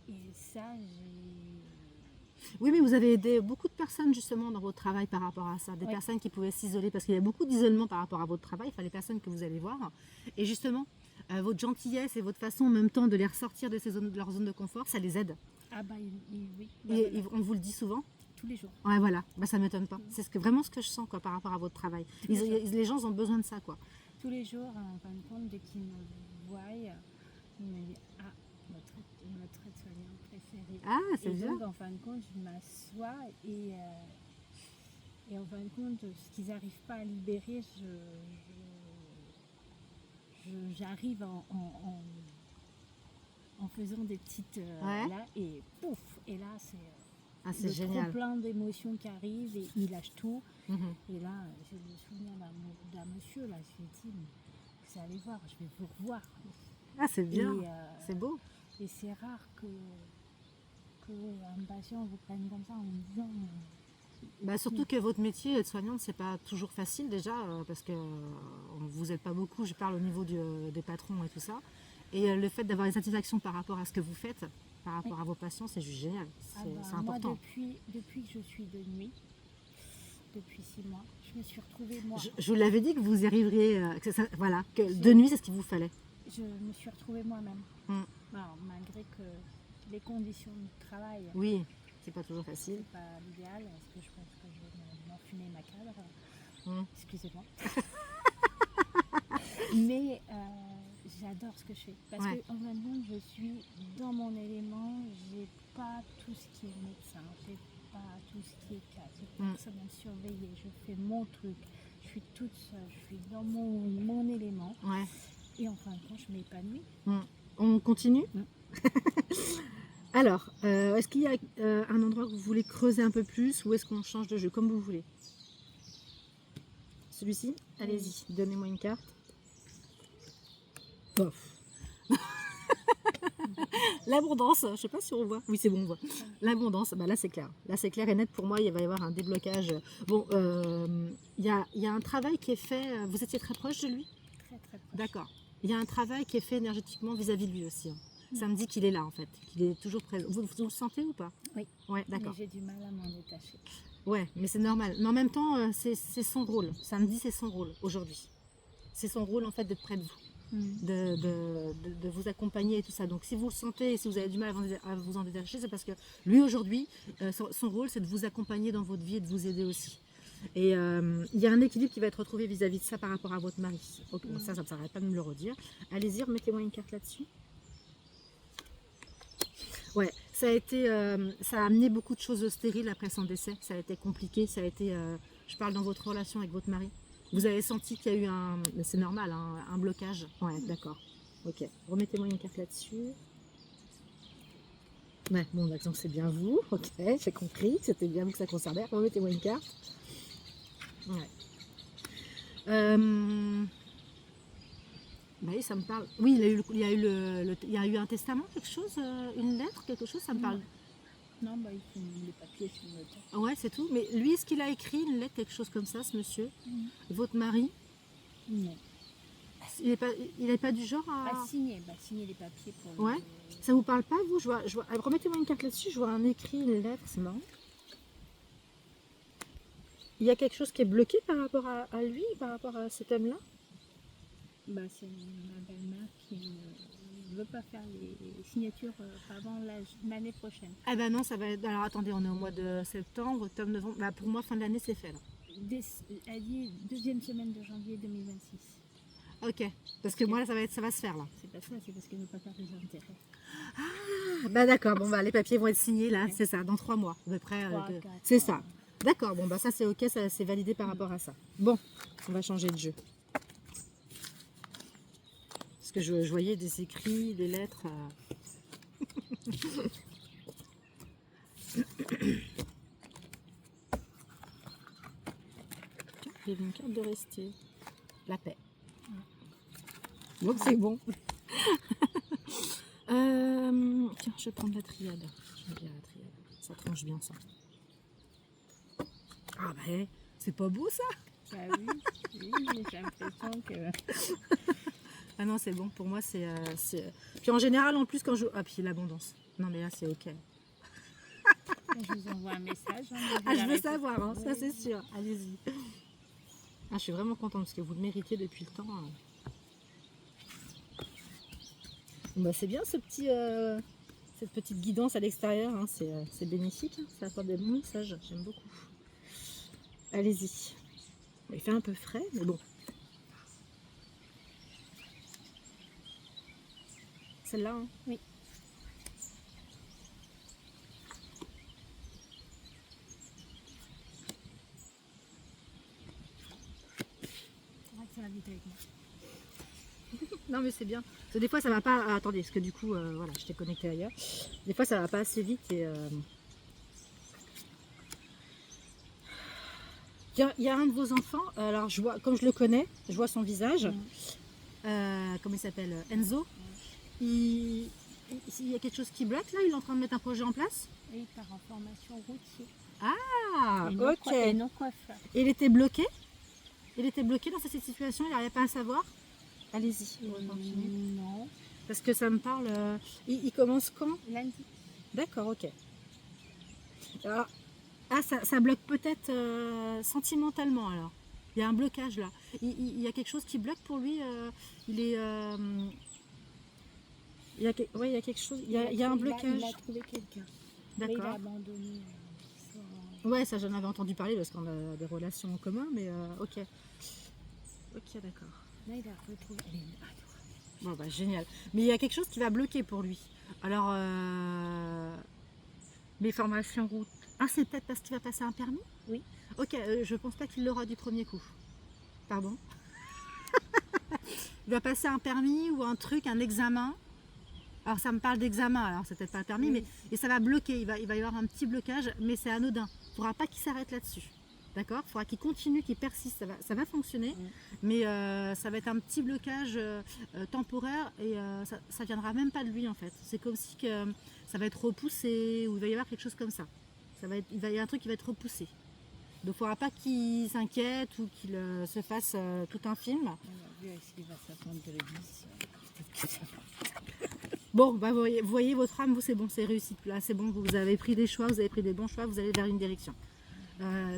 Et ça, Oui, mais vous avez aidé beaucoup de personnes justement dans votre travail par rapport à ça. Des personnes qui pouvaient s'isoler parce qu'il y a beaucoup d'isolement par rapport à votre travail. Enfin, les personnes que vous allez voir. Et justement, votre gentillesse et votre façon en même temps de les ressortir de leur zone de confort, ça les aide. Ah oui. Et on vous le dit souvent? Tous les jours. Ouais, voilà, ça ne m'étonne pas. C'est vraiment ce que je sens quoi, par rapport à votre travail. Les gens ont besoin de ça. Quoi. Tous les jours, en fin de compte, dès qu'ils me voient, ils me disent « Ah, notre aide-soignante préférée ». Ah, c'est bien. Donc, en fin de compte, je m'assois et en fin de compte, ce qu'ils n'arrivent pas à libérer, j'arrive en faisant des petites... là, et pouf. Et là, c'est le génial. trop plein d'émotions qui arrivent et il lâche tout. Et là, j'ai le souvenir d'un monsieur, là, je lui ai dit, vous allez voir, je vais vous revoir. Ah, c'est bien, c'est beau. Et c'est rare qu'un patient vous prenne comme ça en me disant... surtout que votre métier aide-soignante, c'est pas toujours facile déjà, parce que vous n'êtes pas beaucoup, je parle au niveau des patrons et tout ça. Et le fait d'avoir des satisfactions par rapport à ce que vous faites, par rapport à vos patients, c'est juste génial. C'est important. Moi, depuis que je suis de nuit, depuis 6 mois, je me suis retrouvée, moi... Je vous l'avais dit que vous y arriveriez, que de nuit, c'est ce qu'il vous fallait. Je me suis retrouvée moi-même. Alors, malgré que les conditions de travail... Oui, c'est pas toujours facile. C'est pas l'idéal, parce que je pense que je vais m'enfumer ma cadre. Excusez-moi. Mais... j'adore ce que je fais parce qu'en fin de compte, je suis dans mon élément, j'ai pas tout ce qui est médecin, j'ai pas tout ce qui est cas, j'ai personne à me surveiller, je fais mon truc, je suis toute seule, je suis dans mon élément et en fin de compte, je m'épanouis. On continue. Alors, est-ce qu'il y a un endroit que vous voulez creuser un peu plus ou est-ce qu'on change de jeu, comme vous voulez? Celui-ci? Allez-y, donnez-moi une carte. L'abondance, je sais pas si on voit. Oui, c'est bon, on voit. L'abondance, là c'est clair. Là c'est clair et net pour moi, il va y avoir un déblocage. Bon, il y a un travail qui est fait. Vous étiez très proche de lui? Très très proche. D'accord. Il y a un travail qui est fait énergétiquement vis-à-vis de lui aussi. Ça me dit qu'il est là en fait, qu'il est toujours présent. Vous le sentez ou pas? Oui. Ouais, d'accord. Mais j'ai du mal à m'en détacher. Ouais, mais c'est normal. Mais en même temps, c'est son rôle. Ça me dit c'est son rôle aujourd'hui. C'est son rôle en fait d'être près de vous. De vous accompagner et tout ça. Donc si vous le sentez et si vous avez du mal à vous en détacher, c'est parce que lui aujourd'hui, son rôle c'est de vous accompagner dans votre vie et de vous aider aussi. Et il y a un équilibre qui va être retrouvé vis-à-vis de ça par rapport à votre mari. Okay, ça ne s'arrête pas de me le redire. Allez-y, remettez-moi une carte là-dessus. Ouais, ça a amené beaucoup de choses stériles après son décès. Ça a été compliqué, ça a été, je parle dans votre relation avec votre mari. Vous avez senti qu'il y a eu c'est normal, un blocage? Ouais, d'accord. Ok, remettez-moi une carte là-dessus. Ouais, bon, donc c'est bien vous. Ok, j'ai compris, c'était bien vous que ça concernait. Remettez-moi une carte. Ouais. Bah oui, ça me parle. Oui, il y a eu un testament, quelque chose, une lettre, quelque chose, ça me parle. Non, bah, ils font les papiers sur le temps. Ouais, c'est tout. Mais lui, est-ce qu'il a écrit une lettre, quelque chose comme ça, ce monsieur? Votre mari? Non. Il n'est pas du genre à... Signer les papiers pour Ouais. Ça vous parle pas, vous? Remettez-moi une carte là-dessus, je vois un écrit, une lettre, c'est marrant. Il y a quelque chose qui est bloqué par rapport à lui, par rapport à cet homme-là? Bah, c'est ma belle-mère qui ne veut pas faire les signatures avant l'année prochaine. Ah ben non, ça va être... Alors attendez, on est au mois de septembre, octobre, novembre. Bah, pour moi, fin de l'année, c'est fait là. Elle dit deuxième semaine de janvier 2026. Ok, parce que moi, là, ça va se faire là. C'est pas ça, c'est parce qu'elle ne veut pas faire les intérêts. Ah, bah d'accord, bon bah les papiers vont être signés là, c'est ça, dans 3 mois à peu près. 3, 4, c'est ça. D'accord, bon bah ça c'est ok, ça c'est validé par rapport à ça. Bon, on va changer de jeu. Parce que je voyais des écrits, des lettres. Il y avait une carte de rester. La paix. Donc c'est bon. Tiens, je vais prendre la triade. J'aime bien la triade. Ça tranche bien ça. Ah bah c'est pas beau ça? Bah oui, j'ai l'impression que... Ah non, c'est bon, pour moi c'est... Puis en général, en plus, quand je... Ah, puis l'abondance. Non mais là, c'est ok. Je vous envoie un message. Ah, je veux savoir, hein, ça c'est sûr. Allez-y. Ah, je suis vraiment contente parce que vous le méritez depuis le temps. Bon, bah, c'est bien ce petit, cette petite guidance à l'extérieur, hein, c'est bénéfique, hein, ça apporte des bons messages, j'aime beaucoup. Allez-y. Il fait un peu frais, mais bon. Celle-là, hein? Oui. C'est vrai que ça va vite avec moi. Non mais c'est bien. Parce que des fois ça va pas... Ah, attendez, parce que du coup, voilà, je t'ai connecté ailleurs. Des fois ça va pas assez vite et... Il y a un de vos enfants, alors je vois, comme je le connais, je vois son visage. Comment il s'appelle? Enzo. Il y a quelque chose qui bloque là? Il est en train de mettre un projet en place? Et il part en formation routier. Ah, ok. Et non coiffeur. Et il était bloqué? Il était bloqué dans cette situation, il n'arrivait pas à savoir? Allez-y, on va continuer. Non. Parce que ça me parle... il commence quand? Lundi. D'accord, ok. Alors, ah, ça bloque peut-être sentimentalement alors. Il y a un blocage là. Il y a quelque chose qui bloque pour lui. Il est... ouais, il y a quelque chose. Il y a un blocage. Il a trouvé quelqu'un. D'accord. Il a abandonné. Ouais, ça j'en avais entendu parler parce qu'on a des relations en commun, mais ok. Ok, d'accord. Là, il a retrouvé. Elle est adorable. Bon, bah génial. Mais il y a quelque chose qui va bloquer pour lui. Alors, les formations route. Ah, c'est peut-être parce qu'il va passer un permis? Oui. Ok, je pense pas qu'il l'aura du premier coup. Pardon. Il va passer un permis ou un truc, un examen. Alors ça me parle d'examen, alors c'est peut-être pas un permis, Oui. mais et ça va bloquer, il va y avoir un petit blocage, mais c'est anodin. Il ne faudra pas qu'il s'arrête là-dessus. D'accord? Il faudra qu'il continue, qu'il persiste, ça va fonctionner, mais ça va être un petit blocage temporaire et ça viendra même pas de lui en fait. C'est comme si ça va être repoussé ou il va y avoir quelque chose comme ça. Il va y avoir un truc qui va être repoussé. Donc il ne faudra pas qu'il s'inquiète ou qu'il se fasse tout un film. On a vu est-ce qu'il va s'attendre de l'église. Bon, bah vous voyez votre âme, vous c'est bon, c'est réussi. Là c'est bon, vous avez pris des choix, vous avez pris des bons choix, vous allez vers une direction.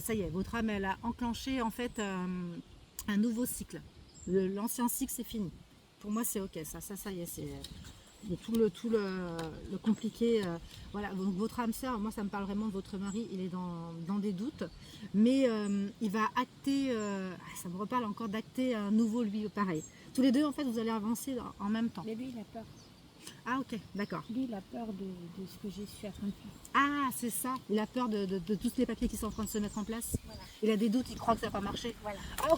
Ça y est, votre âme elle a enclenché en fait un nouveau cycle. L'ancien cycle c'est fini. Pour moi c'est ok, ça y est, c'est tout le compliqué. Voilà, donc votre âme sœur, moi ça me parle vraiment de votre mari, il est dans des doutes, mais il va acter, ça me reparle encore d'acter un nouveau lui, pareil. Tous les deux en fait vous allez avancer en même temps. Mais lui il a peur. Ah ok, d'accord. Lui il a peur de ce que je suis en train de faire. Ah c'est ça, il a peur de tous les papiers qui sont en train de se mettre en place. Voilà. Il a des doutes, il croit que ça va pas marcher. Voilà. Oh,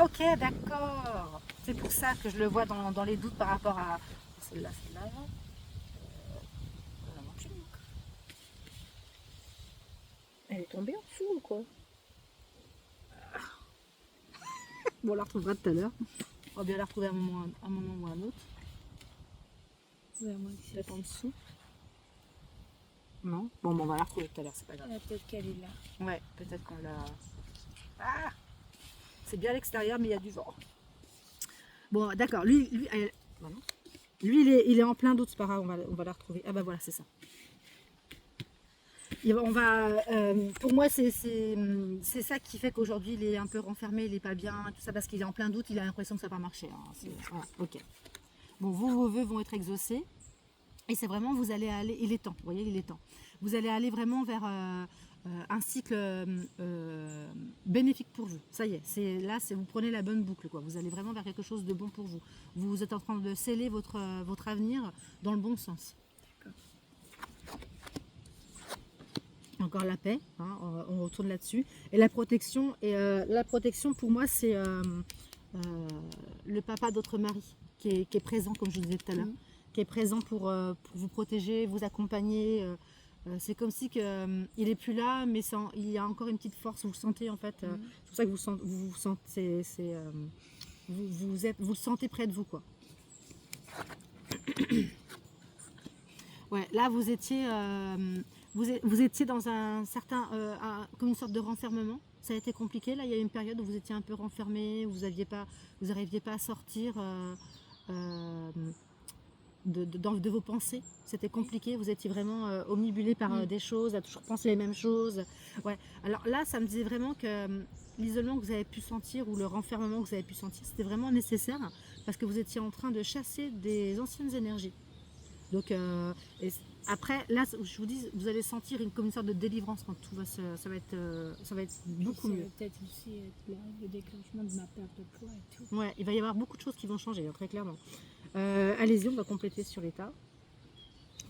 ok, d'accord. C'est pour ça que je le vois dans les doutes par rapport à celle-là. Elle est tombée en dessous ou quoi? Bon, on la retrouvera tout à l'heure. On va bien la retrouver à un moment ou à un autre. Ouais, moi, c'est Peut-être en dessous. Non. Bon, on va la retrouver tout à l'heure, c'est pas grave. peut-être qu'elle est là. Ouais, peut-être qu'on l'a. Ah, c'est bien à l'extérieur, mais il y a du vent. Bon, d'accord. Voilà. Lui il est en plein doute, c'est pas grave, on va la retrouver. Ah bah voilà, c'est ça. Pour moi, c'est ça qui fait qu'aujourd'hui, il est un peu renfermé, il n'est pas bien, tout ça, parce qu'il est en plein doute, il a l'impression que ça va pas marcher. Hein. Voilà, ok. Bon, vos vœux vont être exaucés. Et c'est vraiment, vous allez aller, il est temps, vous voyez, il est temps. Vous allez aller vraiment vers un cycle bénéfique pour vous. Ça y est, vous prenez la bonne boucle, quoi. Vous allez vraiment vers quelque chose de bon pour vous. Vous êtes en train de sceller votre avenir dans le bon sens. Encore la paix, hein, on retourne là-dessus. Et la protection, pour moi, c'est le papa d'autre mari qui est présent, comme je vous disais tout à l'heure, qui est présent pour vous protéger, vous accompagner. C'est comme si il est plus là, mais il y a encore une petite force, vous le sentez en fait. C'est pour ça que vous le sentez près de vous, quoi. Ouais, là vous étiez dans un certain, comme une sorte de renfermement. Ça a été compliqué. Là, il y a eu une période où vous étiez un peu renfermé, vous n'arriviez pas à sortir de vos pensées. C'était compliqué. Vous étiez vraiment omnibulé par des choses, à toujours penser les mêmes choses. Ouais. Alors là, ça me disait vraiment que l'isolement que vous avez pu sentir ou le renfermement que vous avez pu sentir, c'était vraiment nécessaire parce que vous étiez en train de chasser des anciennes énergies. Donc, après, là, je vous dis, vous allez sentir comme une sorte de délivrance quand tout va ça va être beaucoup mieux. Peut-être aussi le déclenchement de ma perte de poids et tout. Ouais, il va y avoir beaucoup de choses qui vont changer, hein, très clairement. Allez-y, on va compléter sur l'état.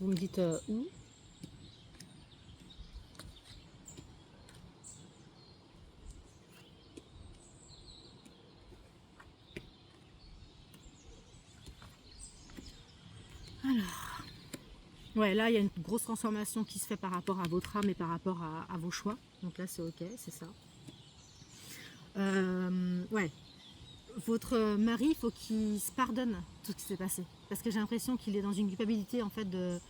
Vous me dites où. Alors, ouais, là, il y a une grosse transformation qui se fait par rapport à votre âme et par rapport à vos choix. Donc là, c'est ok, c'est ça. Ouais. Votre mari, il faut qu'il se pardonne tout ce qui s'est passé. Parce que j'ai l'impression qu'il est dans une culpabilité, en fait, de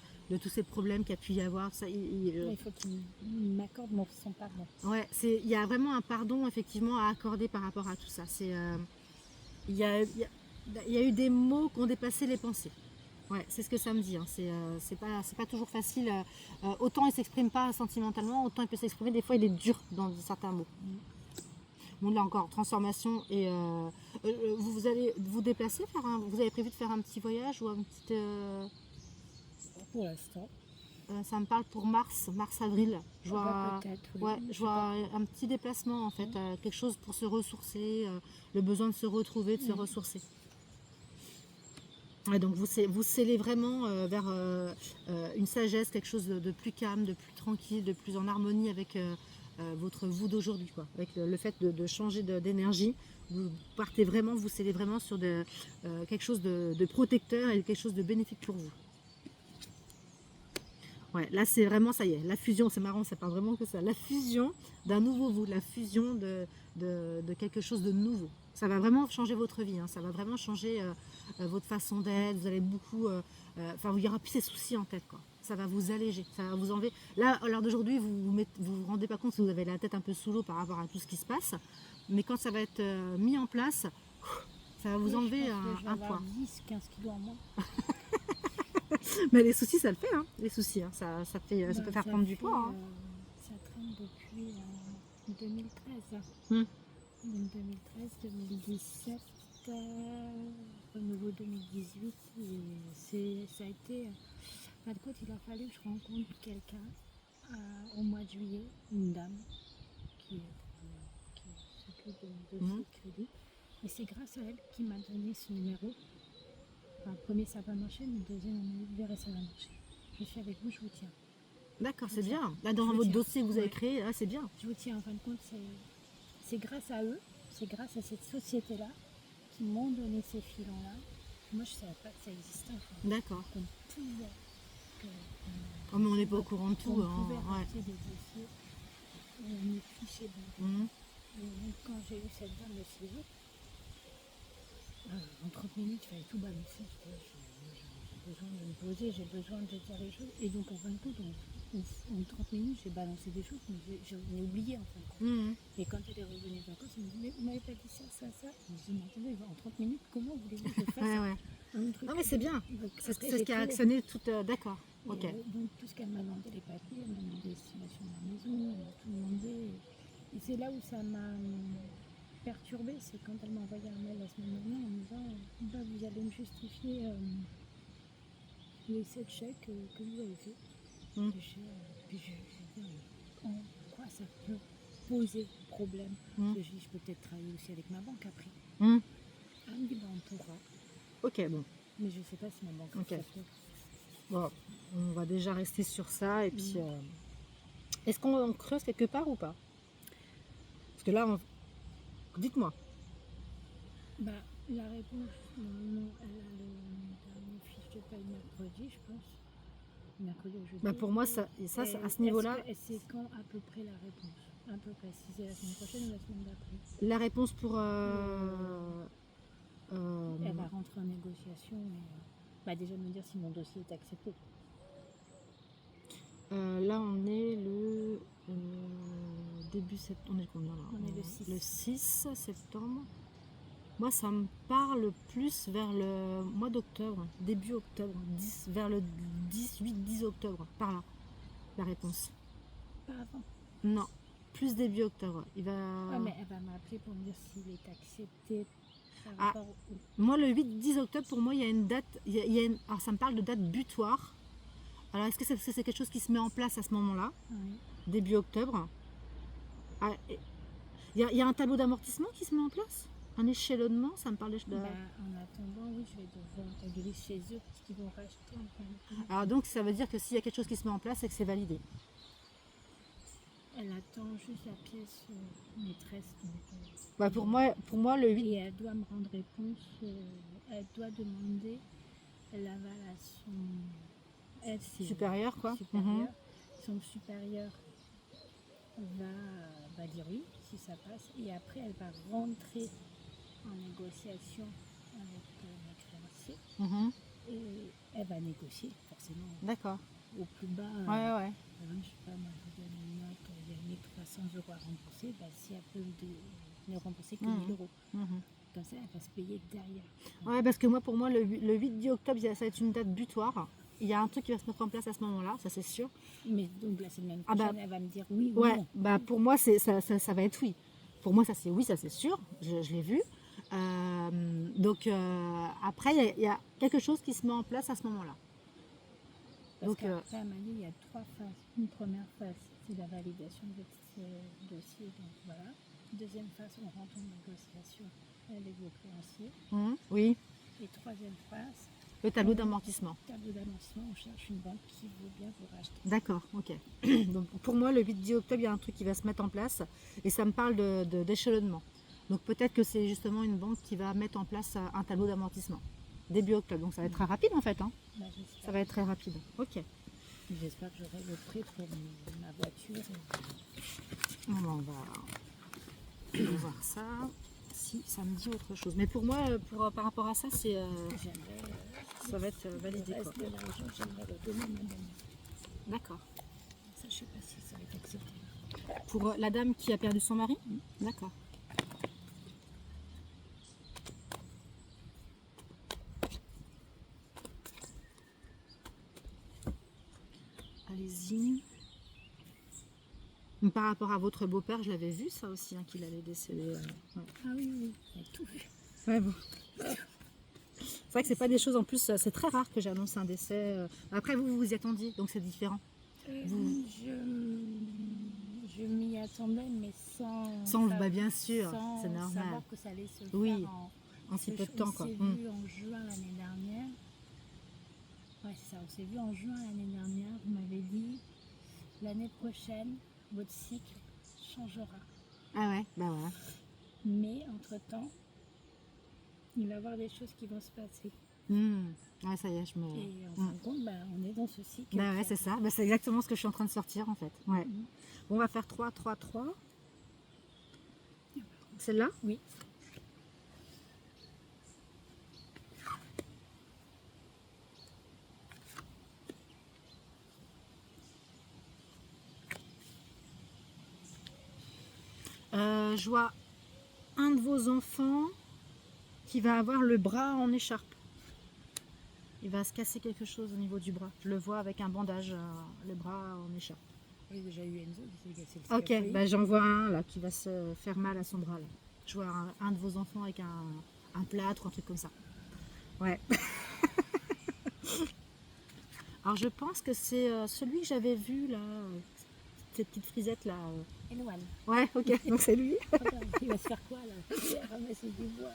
tous ces problèmes qu'il y a pu y avoir. Il faut qu'il m'accorde son pardon. Ouais, il y a vraiment un pardon, effectivement, à accorder par rapport à tout ça. Il y a eu des mots qui ont dépassé les pensées. Ouais, c'est ce que ça me dit. Hein. C'est pas toujours facile. Autant il s'exprime pas sentimentalement, autant il peut s'exprimer. Des fois, il est dur dans certains mots. Bon, là encore, transformation. Et vous allez vous déplacer, vous avez prévu de faire un petit voyage ou un petit. Pour l'instant. Ça me parle pour mars-avril. Je vois, oui, je vois un petit déplacement en fait, quelque chose pour se ressourcer, le besoin de se retrouver, de se ressourcer. Ouais, donc vous scellez vraiment vers une sagesse, quelque chose de plus calme, de plus tranquille, de plus en harmonie avec votre vous d'aujourd'hui, quoi. Avec le fait de changer d'énergie. Vous partez vraiment, vous scellez vraiment sur quelque chose de protecteur et quelque chose de bénéfique pour vous. Ouais, là c'est vraiment, ça y est, la fusion, c'est marrant, ça parle vraiment que ça. La fusion d'un nouveau vous, la fusion de quelque chose de nouveau. Ça va vraiment changer votre vie, hein, ça va vraiment changer votre façon d'être, vous allez beaucoup... il n'y aura plus ces soucis en tête, quoi. Ça va vous alléger, ça va vous enlever. Là, à l'heure d'aujourd'hui, vous rendez pas compte si vous avez la tête un peu sous l'eau par rapport à tout ce qui se passe, mais quand ça va être mis en place, ça va vous enlever un poids. 10-15 kilos en moins. Mais les soucis, ça le fait, hein. Les soucis, hein. Ça peut faire prendre du poids. Hein. Ça traîne depuis 2013. 2013, 2017, au niveau 2018. Ça a été... Par contre, il a fallu que je rencontre quelqu'un au mois de juillet, une dame qui s'occupe de dossier crédit. Et c'est grâce à elle qui m'a donné ce numéro. Enfin, le premier, ça n'a pas marché, mais le deuxième, on verrait, ça va marcher. Je suis avec vous, je vous tiens. D'accord, c'est bien. Là, dans votre dossier que vous avez créé, là, c'est bien. Je vous tiens, en fin de compte, c'est grâce à eux, c'est grâce à cette société-là qui m'ont donné ces filons-là. Moi, je ne savais pas que ça existait. Enfin, d'accord. Comme tout. Oh, mais on n'est pas au courant de tout. On pouvait racheter des dossiers. On est fiché. Et donc, quand j'ai eu cette dame de suivi, En 30 minutes, il fallait tout balancer. J'ai besoin de me poser, j'ai besoin de dire les choses. Et donc, en fin de compte, en 30 minutes, j'ai balancé des choses, mais j'en ai oublié en fin de compte. Mhm. Et quand elle est revenue de vacances, elle me dit, mais vous m'avez pas dit ça, ça, ça. Je me dis, mais attendez, en 30 minutes, comment voulez-vous que je fasse Ouais, ouais. un truc? Non, mais c'est bien. Donc, C'est après, ce j'ai qui a tout- actionné tout. D'accord. et, Ok. donc tout ce qu'elle m'a demandé, les papiers, elle m'a demandé l'estimation de la maison, elle m'a tout demandé. Et c'est là où ça m'a perturbée, c'est quand elle m'a envoyé un mail la semaine dernière en me disant, bah, vous allez me justifier les 7 chèques que vous avez fait. Mm. Puis je dis, en quoi ça peut poser problème? Mm. Parce que je dis, je peux peut-être travailler aussi avec ma banque après. Mm. Elle me dit, bah, on pourra. Ok, bon. Mais je sais pas si ma banque Ok. accepte. Bon, on va déjà rester sur ça. Et puis, est-ce qu'on creuse quelque part ou pas? Parce que là, dites-moi. Bah, la réponse, normalement, elle a le dernier fiche de paye mercredi, je pense. Mercredi ou jeudi. Bah, pour moi, ça, et ça, à ce niveau-là, C'est quand à peu près la réponse? À peu près, si c'est la semaine prochaine ou la semaine d'après. la réponse pour. Elle va rentrer en négociation et bah, déjà me dire si mon dossier est accepté. Là, on est le début septembre. On est combien là? On est le 6. Le 6 septembre. Moi, ça me parle plus vers le mois d'octobre, début octobre, vers le 10 octobre, par là, la réponse. Pas avant. Non, plus début octobre. Il va... Ouais, mais elle va m'appeler pour me dire s'il est accepté par Ah. rapport au... Moi, le 8-10 octobre, pour moi, il y a une date. Alors, ça me parle de date butoir. Alors, est-ce que c'est quelque chose qui se met en place à ce moment-là, Oui. début octobre? Ah, il y a un tableau d'amortissement qui se met en place? Un échelonnement? Ça me parle de... Bah, en attendant, oui, je vais devoir regarder chez eux parce qu'ils vont racheter en fin de compte. Alors, donc, ça veut dire que s'il y a quelque chose qui se met en place, c'est que c'est validé. Elle attend juste la pièce maîtresse. Donc, Bah, pour moi, le 8... et elle doit me rendre réponse. Elle doit demander l'aval à son... Elle, c'est supérieur, quoi. supérieur. Son supérieur va dire oui, si ça passe. Et après, elle va rentrer en négociation avec mes créanciers. Mhm. Et elle va négocier, forcément, D'accord. au plus bas. Ouais. Je sais pas, moi, je donne une note, il y a 1300 euros à rembourser. Bah, si elle peut ne rembourser que 1000 euros. Mhm. Comme ça, elle va se payer derrière. Ouais, parce que pour moi, le 8-10 octobre, ça va être une date butoir. Il y a un truc qui va se mettre en place à ce moment-là, ça c'est sûr. Mais donc la semaine Ah bah, prochaine, elle va me dire oui ou Ouais, non. bah pour moi, ça va être oui. Pour moi, ça c'est oui, ça c'est sûr. Je l'ai vu. Donc après, il y a quelque chose qui se met en place à ce moment-là. Parce Donc, qu'après, elle m'a dit il y a 3 phases. Une première phase, c'est la validation de votre dossier. Donc voilà. Deuxième phase, on rentre en négociation avec vos créanciers. Oui, Et troisième phase, le tableau d'amortissement. tableau d'amortissement, on cherche une banque qui veut bien vous racheter. D'accord, ok. Donc pour moi, le 8-10 octobre, il y a un truc qui va se mettre en place et ça me parle d'échelonnement. Donc peut-être que c'est justement une banque qui va mettre en place un tableau d'amortissement. Début octobre, donc ça va être très rapide en fait. Hein. Bah, Ça va être très rapide. Ok. J'espère que j'aurai le prêt pour ma voiture. On va voir ça. Si ça me dit autre chose. Mais pour moi, par rapport à ça, c'est J'aimerais ça va être le validé. reste Quoi. de l'argent, j'aimerais le donner à ma dame. D'accord. Ça, je sais pas si ça va être accepté. Pour la dame qui a perdu son mari. D'accord. Allez-y. Par rapport à votre beau-père, je l'avais vu ça aussi, hein, qu'il allait décéder. Ouais. Ah oui, il a tout vu. Ouais, bon. C'est vrai que c'est pas des choses en plus, c'est très rare que j'annonce un décès. Après, vous y attendiez, donc c'est différent. Je m'y attendais, mais sans Bah, bien sûr, sans c'est normal. savoir que ça allait se Oui, faire en si peu de temps. On Quoi. s'est vu en juin l'année dernière. Ouais, c'est ça, on s'est vu en juin l'année dernière. Vous m'avez dit, l'année prochaine, votre cycle changera. Ah ouais, bah ouais. Mais entre-temps, il va y avoir des choses qui vont se passer. Ouais, ça y est, je me... Et en fin de compte, bah, on est dans ce cycle. Bah ouais, c'est ça. Bah, c'est exactement ce que je suis en train de sortir, en fait. Ouais. Bon, on va faire 3, 3, 3. Celle-là? Oui. je vois un de vos enfants qui va avoir le bras en écharpe. Il va se casser quelque chose au niveau du bras. Je le vois avec un bandage, le bras en écharpe. J'ai déjà eu Enzo qui s'est cassé le Ok, scaphoïde. bah, j'en vois un là qui va se faire mal à son bras. Là. Je vois un de vos enfants avec un plâtre ou un truc comme ça. Ouais. Alors je pense que c'est celui que j'avais vu là, cette petite frisette là. Eloane. Ouais, ok, donc c'est lui. Regarde, il va se faire quoi là? Il va ramasser du bois.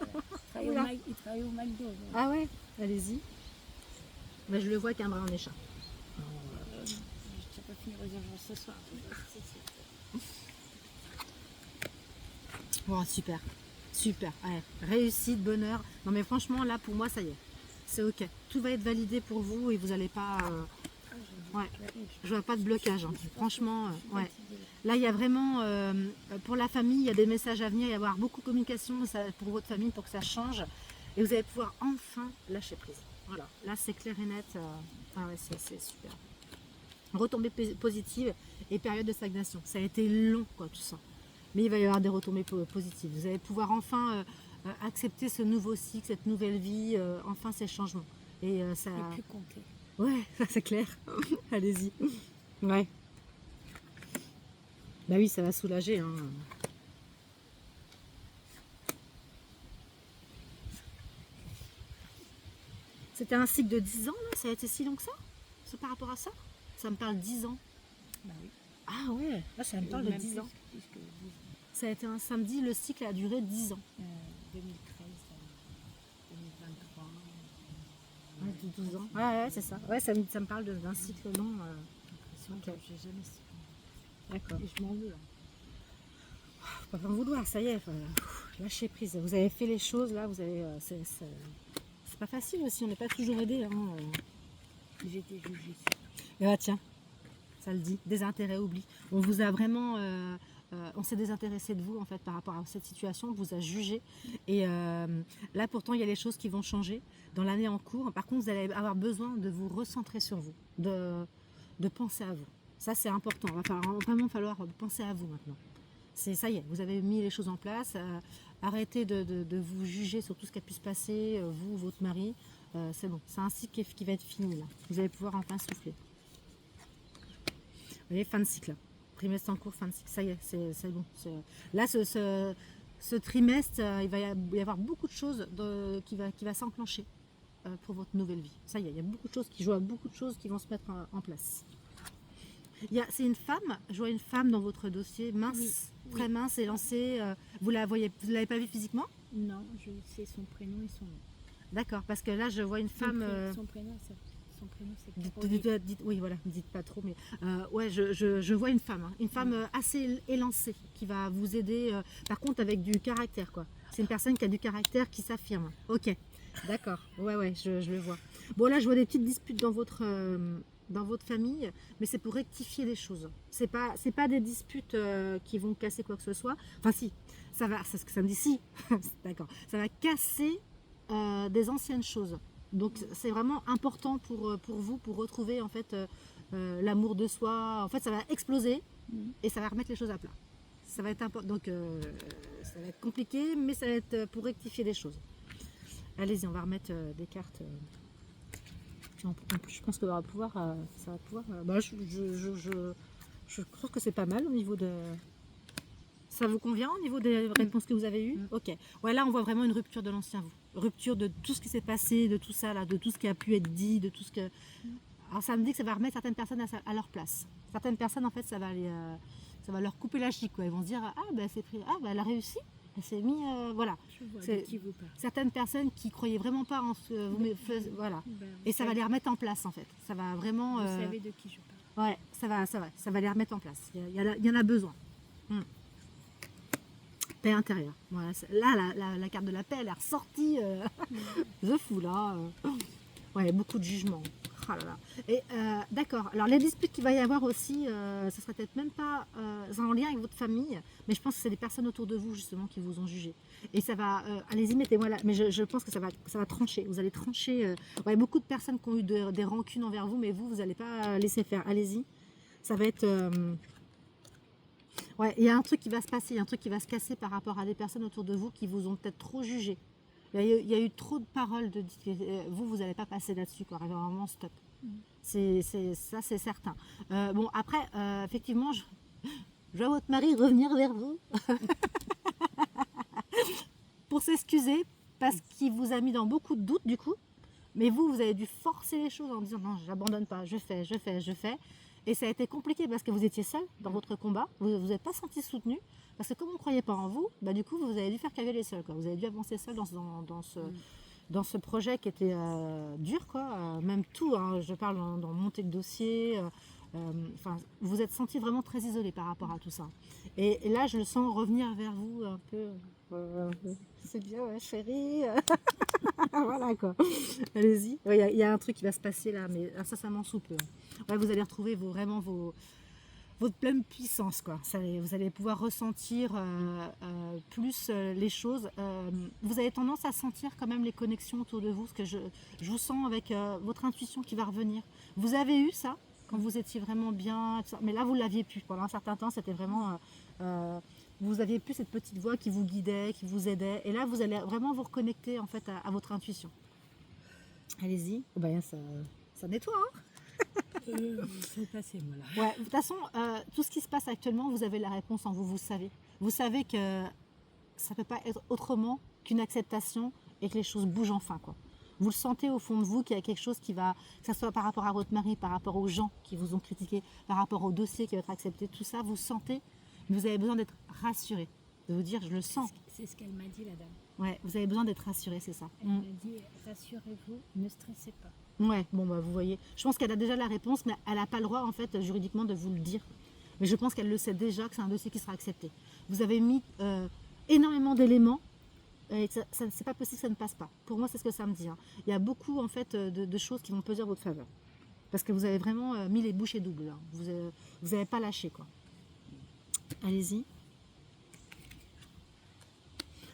Là. Oula. Il travaille au McDo. là. Ah ouais, allez-y. Bah, je le vois avec un bras en écharpe. Je n'ai pas fini aux urgences ce soir. Oh, super, super. Ouais. Réussite, bonheur. Non mais franchement là pour moi ça y est, c'est ok. Tout va être validé pour vous et vous n'allez pas. Ouais. Je vois pas de blocage. Hein. Franchement, ouais. Là il y a vraiment pour la famille, il y a des messages à venir, il y avoir beaucoup de communication pour votre famille pour que ça change et vous allez pouvoir enfin lâcher prise. Voilà. Là c'est clair et net. Ah ouais, c'est super. Retombées positives et période de stagnation. Ça a été long quoi tout ça. Mais il va y avoir des retombées positives. Vous allez pouvoir enfin accepter ce nouveau cycle, cette nouvelle vie, enfin ces changements. Et ça. Et plus compter. Ouais, ça c'est clair. Allez-y. Ouais. Bah oui, ça va soulager. Hein. C'était un cycle de 10 ans, là? Ça a été si long que ça? C'est par rapport à ça? Ça me parle 10 ans. Bah oui. Ah ouais, là ça me parle de 10 ans. Plus que 10 ans. Ça a été un samedi, le cycle a duré 10 ans. 2013, 2023. Ouais, de 12 ans. Ouais, ouais, c'est ça. Ouais, ça me parle d'un cycle long. L'impression que j'ai jamais su. D'accord. Et je m'en veux. Faut pas en vouloir, ça y est. Lâchez prise. Vous avez fait les choses là, vous avez. C'est pas facile aussi, on n'est pas toujours aidé. Hein. J'ai été jugée. Et ah, tiens, ça le dit, désintérêt, oubli. On vous a vraiment. On s'est désintéressé de vous en fait par rapport à cette situation, on vous a jugé. Et là pourtant il y a des choses qui vont changer dans l'année en cours. Par contre, vous allez avoir besoin de vous recentrer sur vous, de penser à vous. Ça c'est important, il va vraiment falloir penser à vous maintenant. Ça y est, vous avez mis les choses en place. Arrêtez de vous juger sur tout ce qui a pu se passer, vous, votre mari. C'est bon, c'est un cycle qui va être fini là. Vous allez pouvoir enfin souffler. Vous voyez, fin de cycle. Trimestre en cours, fin de cycle. Ça y est, c'est bon. Là, ce trimestre, il va y avoir beaucoup de choses qui va s'enclencher pour votre nouvelle vie. Ça y est, il y a beaucoup de choses qui jouent à beaucoup de choses qui vont se mettre en place. C'est une femme, je vois une femme dans votre dossier, mince, oui, très mince, élancée. Vous l'avez pas vue physiquement? Non, je sais son prénom et son nom. D'accord, parce que là je vois une femme. Son prénom c'est. Oui, voilà, ne dites pas trop, mais ouais, je vois une femme assez élancée qui va vous aider. Par contre, avec du caractère, quoi. C'est une personne qui a du caractère, qui s'affirme. Ok, d'accord. Ouais, je le vois. Bon, là, je vois des petites disputes dans votre famille, mais c'est pour rectifier les choses. C'est pas des disputes qui vont casser quoi que ce soit. Enfin, si, c'est ce que ça me dit, si. D'accord. Ça va casser des anciennes choses. Donc c'est vraiment important pour vous, pour retrouver en fait l'amour de soi. En fait, ça va exploser et ça va remettre les choses à plat. Ça va être important. Donc ça va être compliqué, mais ça va être pour rectifier les choses. Allez-y, on va remettre des cartes. En plus, je pense que ça va pouvoir. Je crois que c'est pas mal au niveau de. Ça vous convient au niveau des réponses que vous avez eues? Ok. Ouais, là, on voit vraiment une rupture de l'ancien vous. Rupture de tout ce qui s'est passé, de tout ça, là, de tout ce qui a pu être dit, de tout ce que. Alors, ça me dit que ça va remettre certaines personnes à leur place. Certaines personnes, en fait, ça va leur couper la chic, quoi. Ils vont se dire, elle a réussi. Elle s'est mis. Voilà. Je vois de qui vous parlez. Certaines personnes qui croyaient vraiment pas en ce que vous faites. Voilà. Et ça va les remettre en place, en fait. Ça va vraiment. Vous savez de qui je parle. Ouais, ça va les remettre en place. Il y en a besoin. Paix intérieure. Voilà, là, la carte de la paix, elle est ressortie. The fou, là. Ouais, beaucoup de jugement. Oh là là. Et d'accord. Alors, les disputes qu'il va y avoir aussi, ça serait peut-être même pas en lien avec votre famille, mais je pense que c'est des personnes autour de vous, justement, qui vous ont jugé. Et ça va. Allez-y, mettez-moi là. Mais je pense que ça va trancher. Vous allez trancher. Ouais, beaucoup de personnes qui ont eu des rancunes envers vous, mais vous n'allez pas laisser faire. Allez-y. Ça va être. Ouais, il y a un truc qui va se passer, il y a un truc qui va se casser par rapport à des personnes autour de vous qui vous ont peut-être trop jugé. Il y a eu trop de paroles de vous n'allez pas passer là-dessus, quoi. Vraiment, stop. Ça, c'est certain. Bon, après, effectivement, je vois votre mari revenir vers vous pour s'excuser parce qu'il vous a mis dans beaucoup de doutes, du coup. Mais vous avez dû forcer les choses en disant non, j'abandonne pas, je fais. Et ça a été compliqué parce que vous étiez seul dans votre combat, vous vous êtes pas senti soutenu, parce que comme on ne croyait pas en vous, bah, du coup vous avez dû faire cavaler seul, quoi. Vous avez dû avancer seul dans ce projet qui était dur, quoi. Même tout, hein, je parle dans monter le dossier, vous êtes senti vraiment très isolé par rapport à tout ça. Et là je le sens revenir vers vous un peu. C'est bien, ouais, chérie. Voilà, quoi. Allez-y. Il y a un truc qui va se passer là, mais incessamment sous peu. Ouais, vous allez retrouver votre pleine puissance, quoi. Vous allez pouvoir ressentir plus les choses. Vous avez tendance à sentir quand même les connexions autour de vous, parce que je vous sens avec votre intuition qui va revenir. Vous avez eu ça quand vous étiez vraiment bien, mais là vous l'aviez plus. Pendant un certain temps, c'était vraiment vous aviez plus cette petite voix qui vous guidait, qui vous aidait, et là vous allez vraiment vous reconnecter en fait à votre intuition. Allez-y. Oh ben, ça nettoie, hein. C'est passé, moi là. Ouais, de toute façon, tout ce qui se passe actuellement, vous avez la réponse en vous, vous savez. Vous savez que ça ne peut pas être autrement qu'une acceptation et que les choses bougent enfin, quoi. Vous le sentez au fond de vous qu'il y a quelque chose qui va, que ce soit par rapport à votre mari, par rapport aux gens qui vous ont critiqué, par rapport au dossier qui va être accepté, tout ça, vous sentez, mais vous avez besoin d'être rassuré, de vous dire je le sens. C'est ce qu'elle m'a dit, la dame. Ouais, vous avez besoin d'être rassuré, c'est ça. Elle m'a dit rassurez-vous, ne stressez pas. Ouais, bon bah vous voyez, je pense qu'elle a déjà la réponse, mais elle n'a pas le droit en fait juridiquement de vous le dire. Mais je pense qu'elle le sait déjà que c'est un dossier qui sera accepté. Vous avez mis énormément d'éléments et c'est pas possible que ça ne passe pas. Pour moi, c'est ce que ça me dit, hein. Il y a beaucoup en fait de choses qui vont peser en votre faveur. Parce que vous avez vraiment mis les bouchées doubles, hein. Vous avez pas lâché, quoi. Allez-y.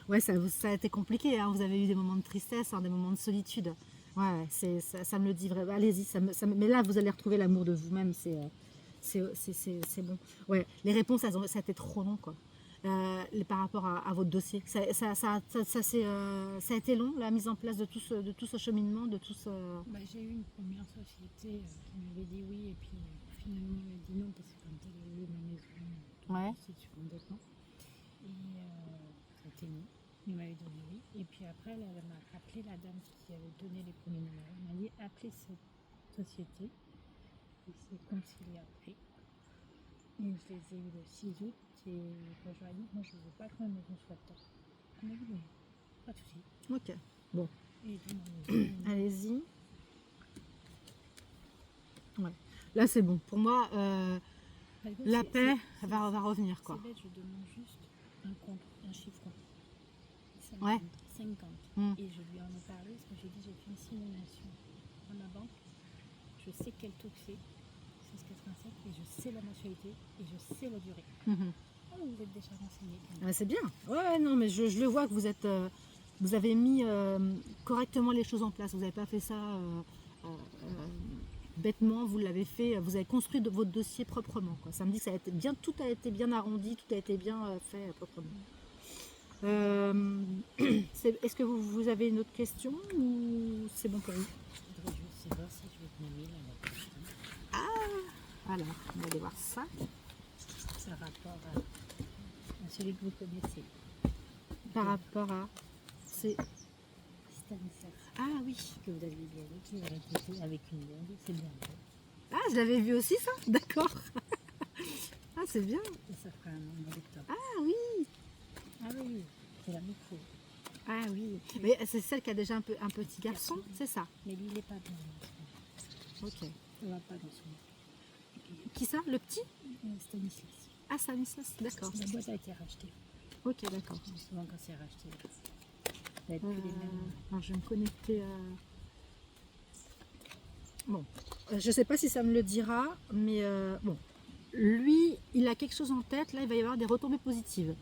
Ouais, ça a été compliqué, hein. Vous avez eu des moments de tristesse, hein, des moments de solitude. Ouais, ça me le dit vraiment. Allez-y, mais là, vous allez retrouver l'amour de vous-même, c'est bon. Ouais, les réponses, ça a été trop long, quoi. Par rapport à votre dossier. Ça a été long, la mise en place de tout ce cheminement, de tout ce... Bah, j'ai eu une première société qui m'avait dit oui, et puis finalement elle a dit non, parce que quand elle a eu ma maison, Ouais. c'est complètement. Et ça a été non. Il m'avait donné oui. Et puis après, elle m'a appelé la dame qui avait donné les premiers numéros. Elle m'a dit appelez cette société. Et c'est comme s'il y a après. Et je les ai eu le 6 août. Et quand je leur ai dit, moi je ne veux pas que ma maison soit dedans. Elle m'a dit oui, pas de souci. Ok, bon. Et donc, ma maison, Allez-y. Ouais. Là, c'est bon. Pour moi, la paix va revenir, quoi. C'est bête, je demande juste un compte, un chiffre. 50. Ouais. 50. Et je lui en ai parlé parce que j'ai dit j'ai fait une simulation à ma banque. Je sais quel taux que c'est 6,87, et je sais la mensualité et je sais la durée. Oh, vous êtes déjà renseigné. Ah, c'est bien. Ouais, non, mais je le vois que vous avez mis correctement les choses en place. Vous n'avez pas fait ça bêtement. Vous l'avez fait. Vous avez construit votre dossier proprement, quoi. Ça me dit que ça a été bien, tout a été bien arrondi, tout a été bien fait proprement. Est-ce que vous avez une autre question ou c'est bon pour vous? Je voudrais juste savoir si je vais être nommée l'année prochaine. Ah, alors, on va aller voir ça. C'est un rapport à celui que vous connaissez. Par rapport à... C'est... Stanislas. Ah oui. Que vous aviez bien vu, qui va répéter avec une langue. C'est bien. Ah, je l'avais vu aussi, ça. D'accord. Ah, c'est bien. Et ça fera un an d'octobre. Ah oui. Ah oui, c'est la micro. Ah oui. Mais c'est celle qui a déjà un petit garçon, c'est ça. Mais lui, il n'est pas bien. Ok. On va pas dans son... Qui ça? Le petit? Stanislas. Ah, Stanislas, d'accord. La boîte a été rachetée. Ok, d'accord. Souvent quand c'est racheté, ça va être plus les mêmes. Alors, je vais me connecter à... Bon, je ne sais pas si ça me le dira, mais bon. Lui, il a quelque chose en tête, là, il va y avoir des retombées positives.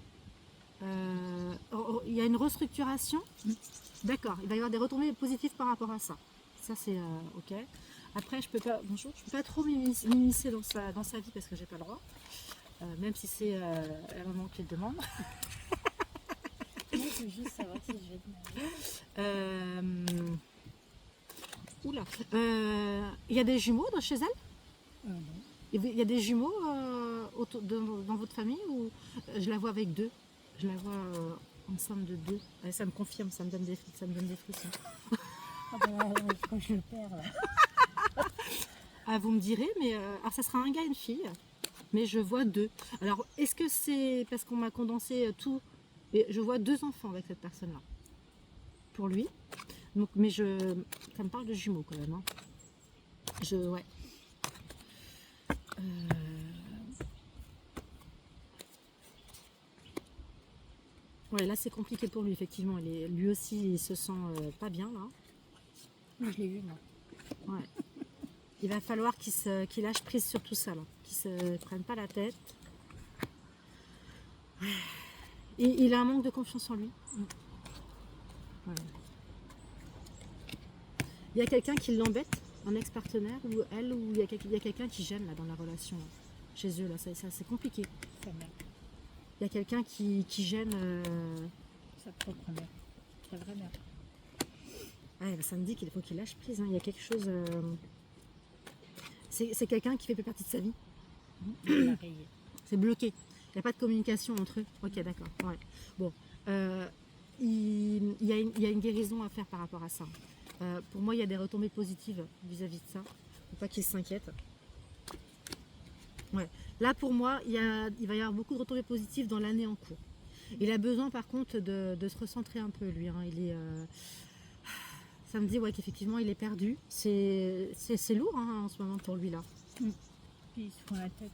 Il y a une restructuration. D'accord, il va y avoir des retombées positives par rapport à ça. Ça, c'est ok. Après, je peux pas trop m'immiscer dans sa vie parce que j'ai pas le droit. même si c'est la maman qui le demande. Moi, je veux juste savoir si je vais te marier. Oula. Il y a des jumeaux chez elle? Non. Il y a des jumeaux dans votre famille ou je la vois avec deux? Je la vois enceinte de deux. Ouais, ça me confirme, ça me donne des frissons. Ah bah, quand je le perds, là. Ah, vous me direz, mais alors ça sera un gars et une fille, mais je vois deux. Alors, est-ce que c'est parce qu'on m'a condensé tout et je vois deux enfants avec cette personne-là pour lui. Donc, mais ça me parle de jumeaux quand même. Hein. Ouais. Ouais, là c'est compliqué pour lui, effectivement. Lui aussi, il se sent pas bien là. Moi, je l'ai eu, moi. Ouais. Il va falloir qu'il lâche prise sur tout ça, là. Qu'il se prenne pas la tête. Et il a un manque de confiance en lui. Ouais. Il y a quelqu'un qui l'embête, un ex-partenaire, ou elle, ou il y a quelqu'un qui gêne là, dans la relation. Là. Chez eux, là, c'est compliqué. Sa mère. Il y a quelqu'un qui gêne. Sa propre mère. Sa vraie mère. Ouais, ça me dit qu'il faut qu'il lâche prise. Hein. Il y a quelque chose. C'est quelqu'un qui fait plus partie de sa vie. Il a rayé. C'est bloqué. Il n'y a pas de communication entre eux. Ok, d'accord. Ouais. Bon. Il y a une guérison à faire par rapport à ça. Pour moi, il y a des retombées positives vis-à-vis de ça. Il ne faut pas qu'il s'inquiète. Ouais. Là, pour moi, il va y avoir beaucoup de retombées positives dans l'année en cours. Il a besoin, par contre, de se recentrer un peu, lui. Hein. Ça me dit ouais, qu'effectivement, il est perdu. C'est lourd hein, en ce moment pour lui, là. Puis il se prend la tête.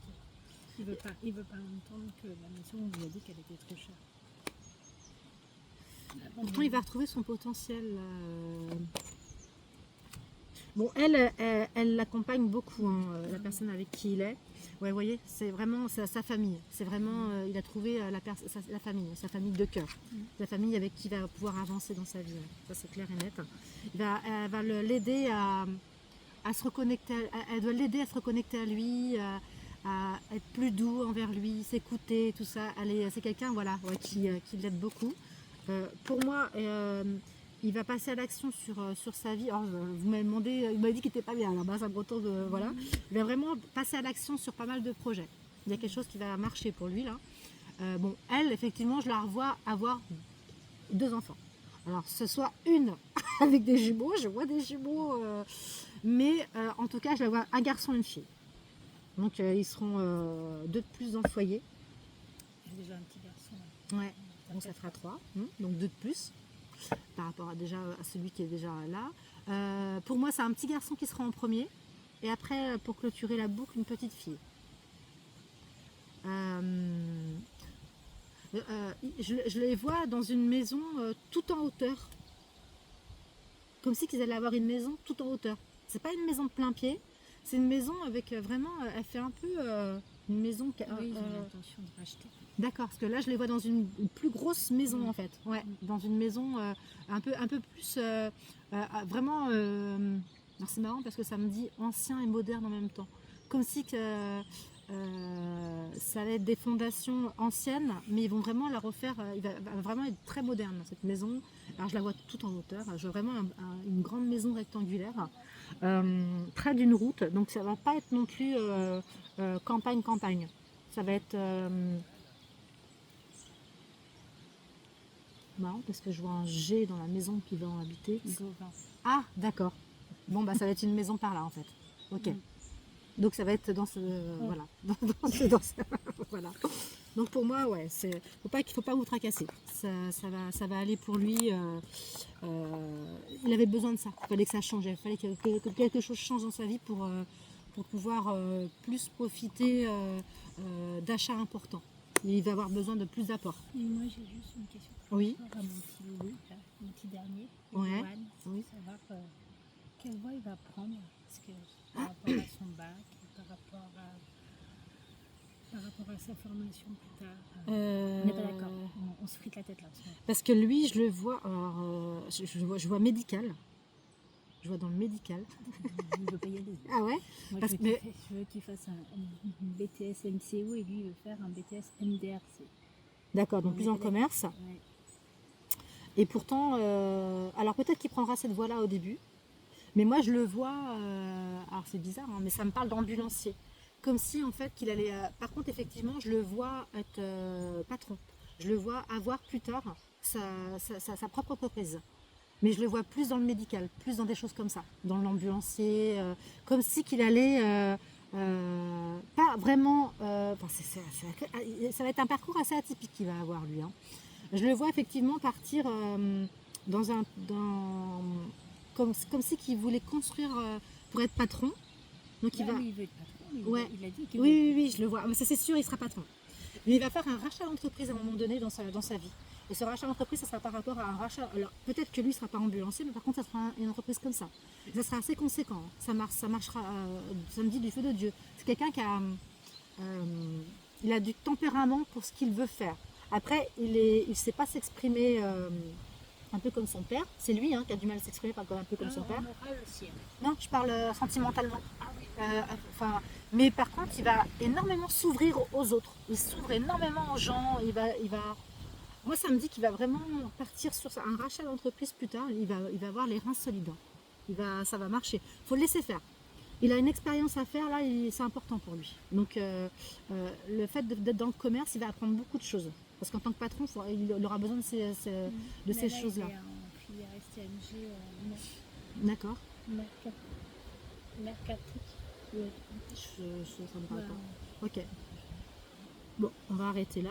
Il veut pas entendre que la maison, on lui a dit qu'elle était trop chère. Pourtant, il va retrouver son potentiel. Bon, elle l'accompagne beaucoup, hein, la personne avec qui il est. Ouais, vous voyez, c'est vraiment sa famille. C'est vraiment, il a trouvé la famille, sa famille de cœur. La famille avec qui il va pouvoir avancer dans sa vie. Ça, c'est clair et net. Elle va l'aider à se reconnecter. Elle doit l'aider à se reconnecter à lui, à être plus doux envers lui, s'écouter, tout ça. C'est quelqu'un, voilà, ouais, qui l'aide beaucoup. Pour moi, il va passer à l'action sur sa vie. Alors, vous m'avez demandé, il m'a dit qu'il n'était pas bien. Alors, ça me retourne, voilà. Il va vraiment passer à l'action sur pas mal de projets. Il y a quelque chose qui va marcher pour lui là. Bon, elle, effectivement, je la revois avoir 2 enfants. Alors, ce soit une avec des jumeaux, je vois des jumeaux, mais en tout cas, je la vois un garçon et une fille. Donc, ils seront 2 de plus dans le foyer. J'ai déjà un petit garçon. Ouais. Donc ça fera 3, donc 2 de plus par rapport à celui qui est déjà là. Pour moi, c'est un petit garçon qui sera en premier. Et après, pour clôturer la boucle, une petite fille. Je les vois dans une maison tout en hauteur. Comme si qu'ils allaient avoir une maison tout en hauteur. C'est pas une maison de plein pied. C'est une maison avec vraiment... elle fait un peu une maison... Oui, ils ont l'intention de racheter. D'accord, parce que là je les vois dans une plus grosse maison en fait. Ouais, dans une maison un peu plus vraiment. Alors c'est marrant parce que ça me dit ancien et moderne en même temps. Comme si que ça allait être des fondations anciennes, mais ils vont vraiment la refaire. Il va vraiment être très moderne cette maison. Alors je la vois tout en hauteur. Je vois vraiment une grande maison rectangulaire près d'une route. Donc ça va pas être non plus campagne. Ça va être marrant parce que je vois un G dans la maison qu'ils vont habiter. Gauvin. Ah, d'accord. Bon, bah ça va être une maison par là en fait. Ok. Donc ça va être dans ce... Voilà. Voilà. Donc pour moi, ouais, faut pas vous tracasser. Ça va aller pour lui. Il avait besoin de ça. Il fallait que ça change. Il fallait que quelque chose change dans sa vie pour pouvoir plus profiter d'achats importants. Il va avoir besoin de plus d'apports. Et moi, j'ai juste une question. Oui. Par rapport à mon petit loulou, là, mon petit dernier, Ouais. Johan, Oui. savoir quelle voie il va prendre. Parce que par rapport à son bac, par rapport à sa formation plus tard. On n'est pas d'accord. On se frite la tête là. Parce que lui, je le vois, alors, je vois médical. Je vois dans le médical. Il ne veut pas y aller. Ah ouais? Moi, Parce que- je veux qu'il fasse un BTS MCO et lui, il veut faire un BTS MDRC. D'accord, donc On plus est en pas commerce. Ouais. Et pourtant, alors peut-être qu'il prendra cette voie-là au début, mais moi je le vois, alors c'est bizarre, hein, mais ça me parle d'ambulancier. Comme si en fait qu'il allait. Par contre, effectivement, je le vois être patron. Je le vois avoir plus tard sa propre entreprise. Mais je le vois plus dans le médical, plus dans des choses comme ça, dans l'ambulancier, comme si qu'il allait. Pas vraiment. Enfin, ça va être un parcours assez atypique qu'il va avoir lui, hein. Je le vois effectivement partir dans un. Comme si qu'il voulait construire pour être patron. Donc il Ah, va. mais il veut être patron, Ouais. il a dit qu'il Oui, veut oui, être oui, je le vois. Mais ça, c'est sûr, il sera patron. Mais il va faire un rachat d'entreprise à un moment donné dans sa vie. Et ce rachat d'entreprise, ça sera par rapport à un rachat. Alors, peut-être que lui ne sera pas ambulancier, mais par contre, ça sera une entreprise comme ça. Et ça sera assez conséquent, hein. Ça marchera, ça me dit du feu de Dieu. C'est quelqu'un qui a, il a du tempérament pour ce qu'il veut faire. Après, il sait pas s'exprimer un peu comme son père. C'est lui qui a du mal à s'exprimer un peu comme son père. en moral aussi. Non, je parle sentimentalement. Ah oui. Enfin, mais par contre, il va énormément s'ouvrir aux autres. Il s'ouvre énormément aux gens. Moi, ça me dit qu'il va vraiment partir sur un rachat d'entreprise plus tard. Il va avoir les reins solides. Ça va marcher. Il faut le laisser faire. Il a une expérience à faire là, c'est important pour lui. Donc, le fait d'être dans le commerce, il va apprendre beaucoup de choses. Parce qu'en tant que patron, il aura besoin de ces choses-là. Il est en filière STMG, D'accord. mercatique. Ça me parle Voilà. pas. Ok. Bon, on va arrêter là.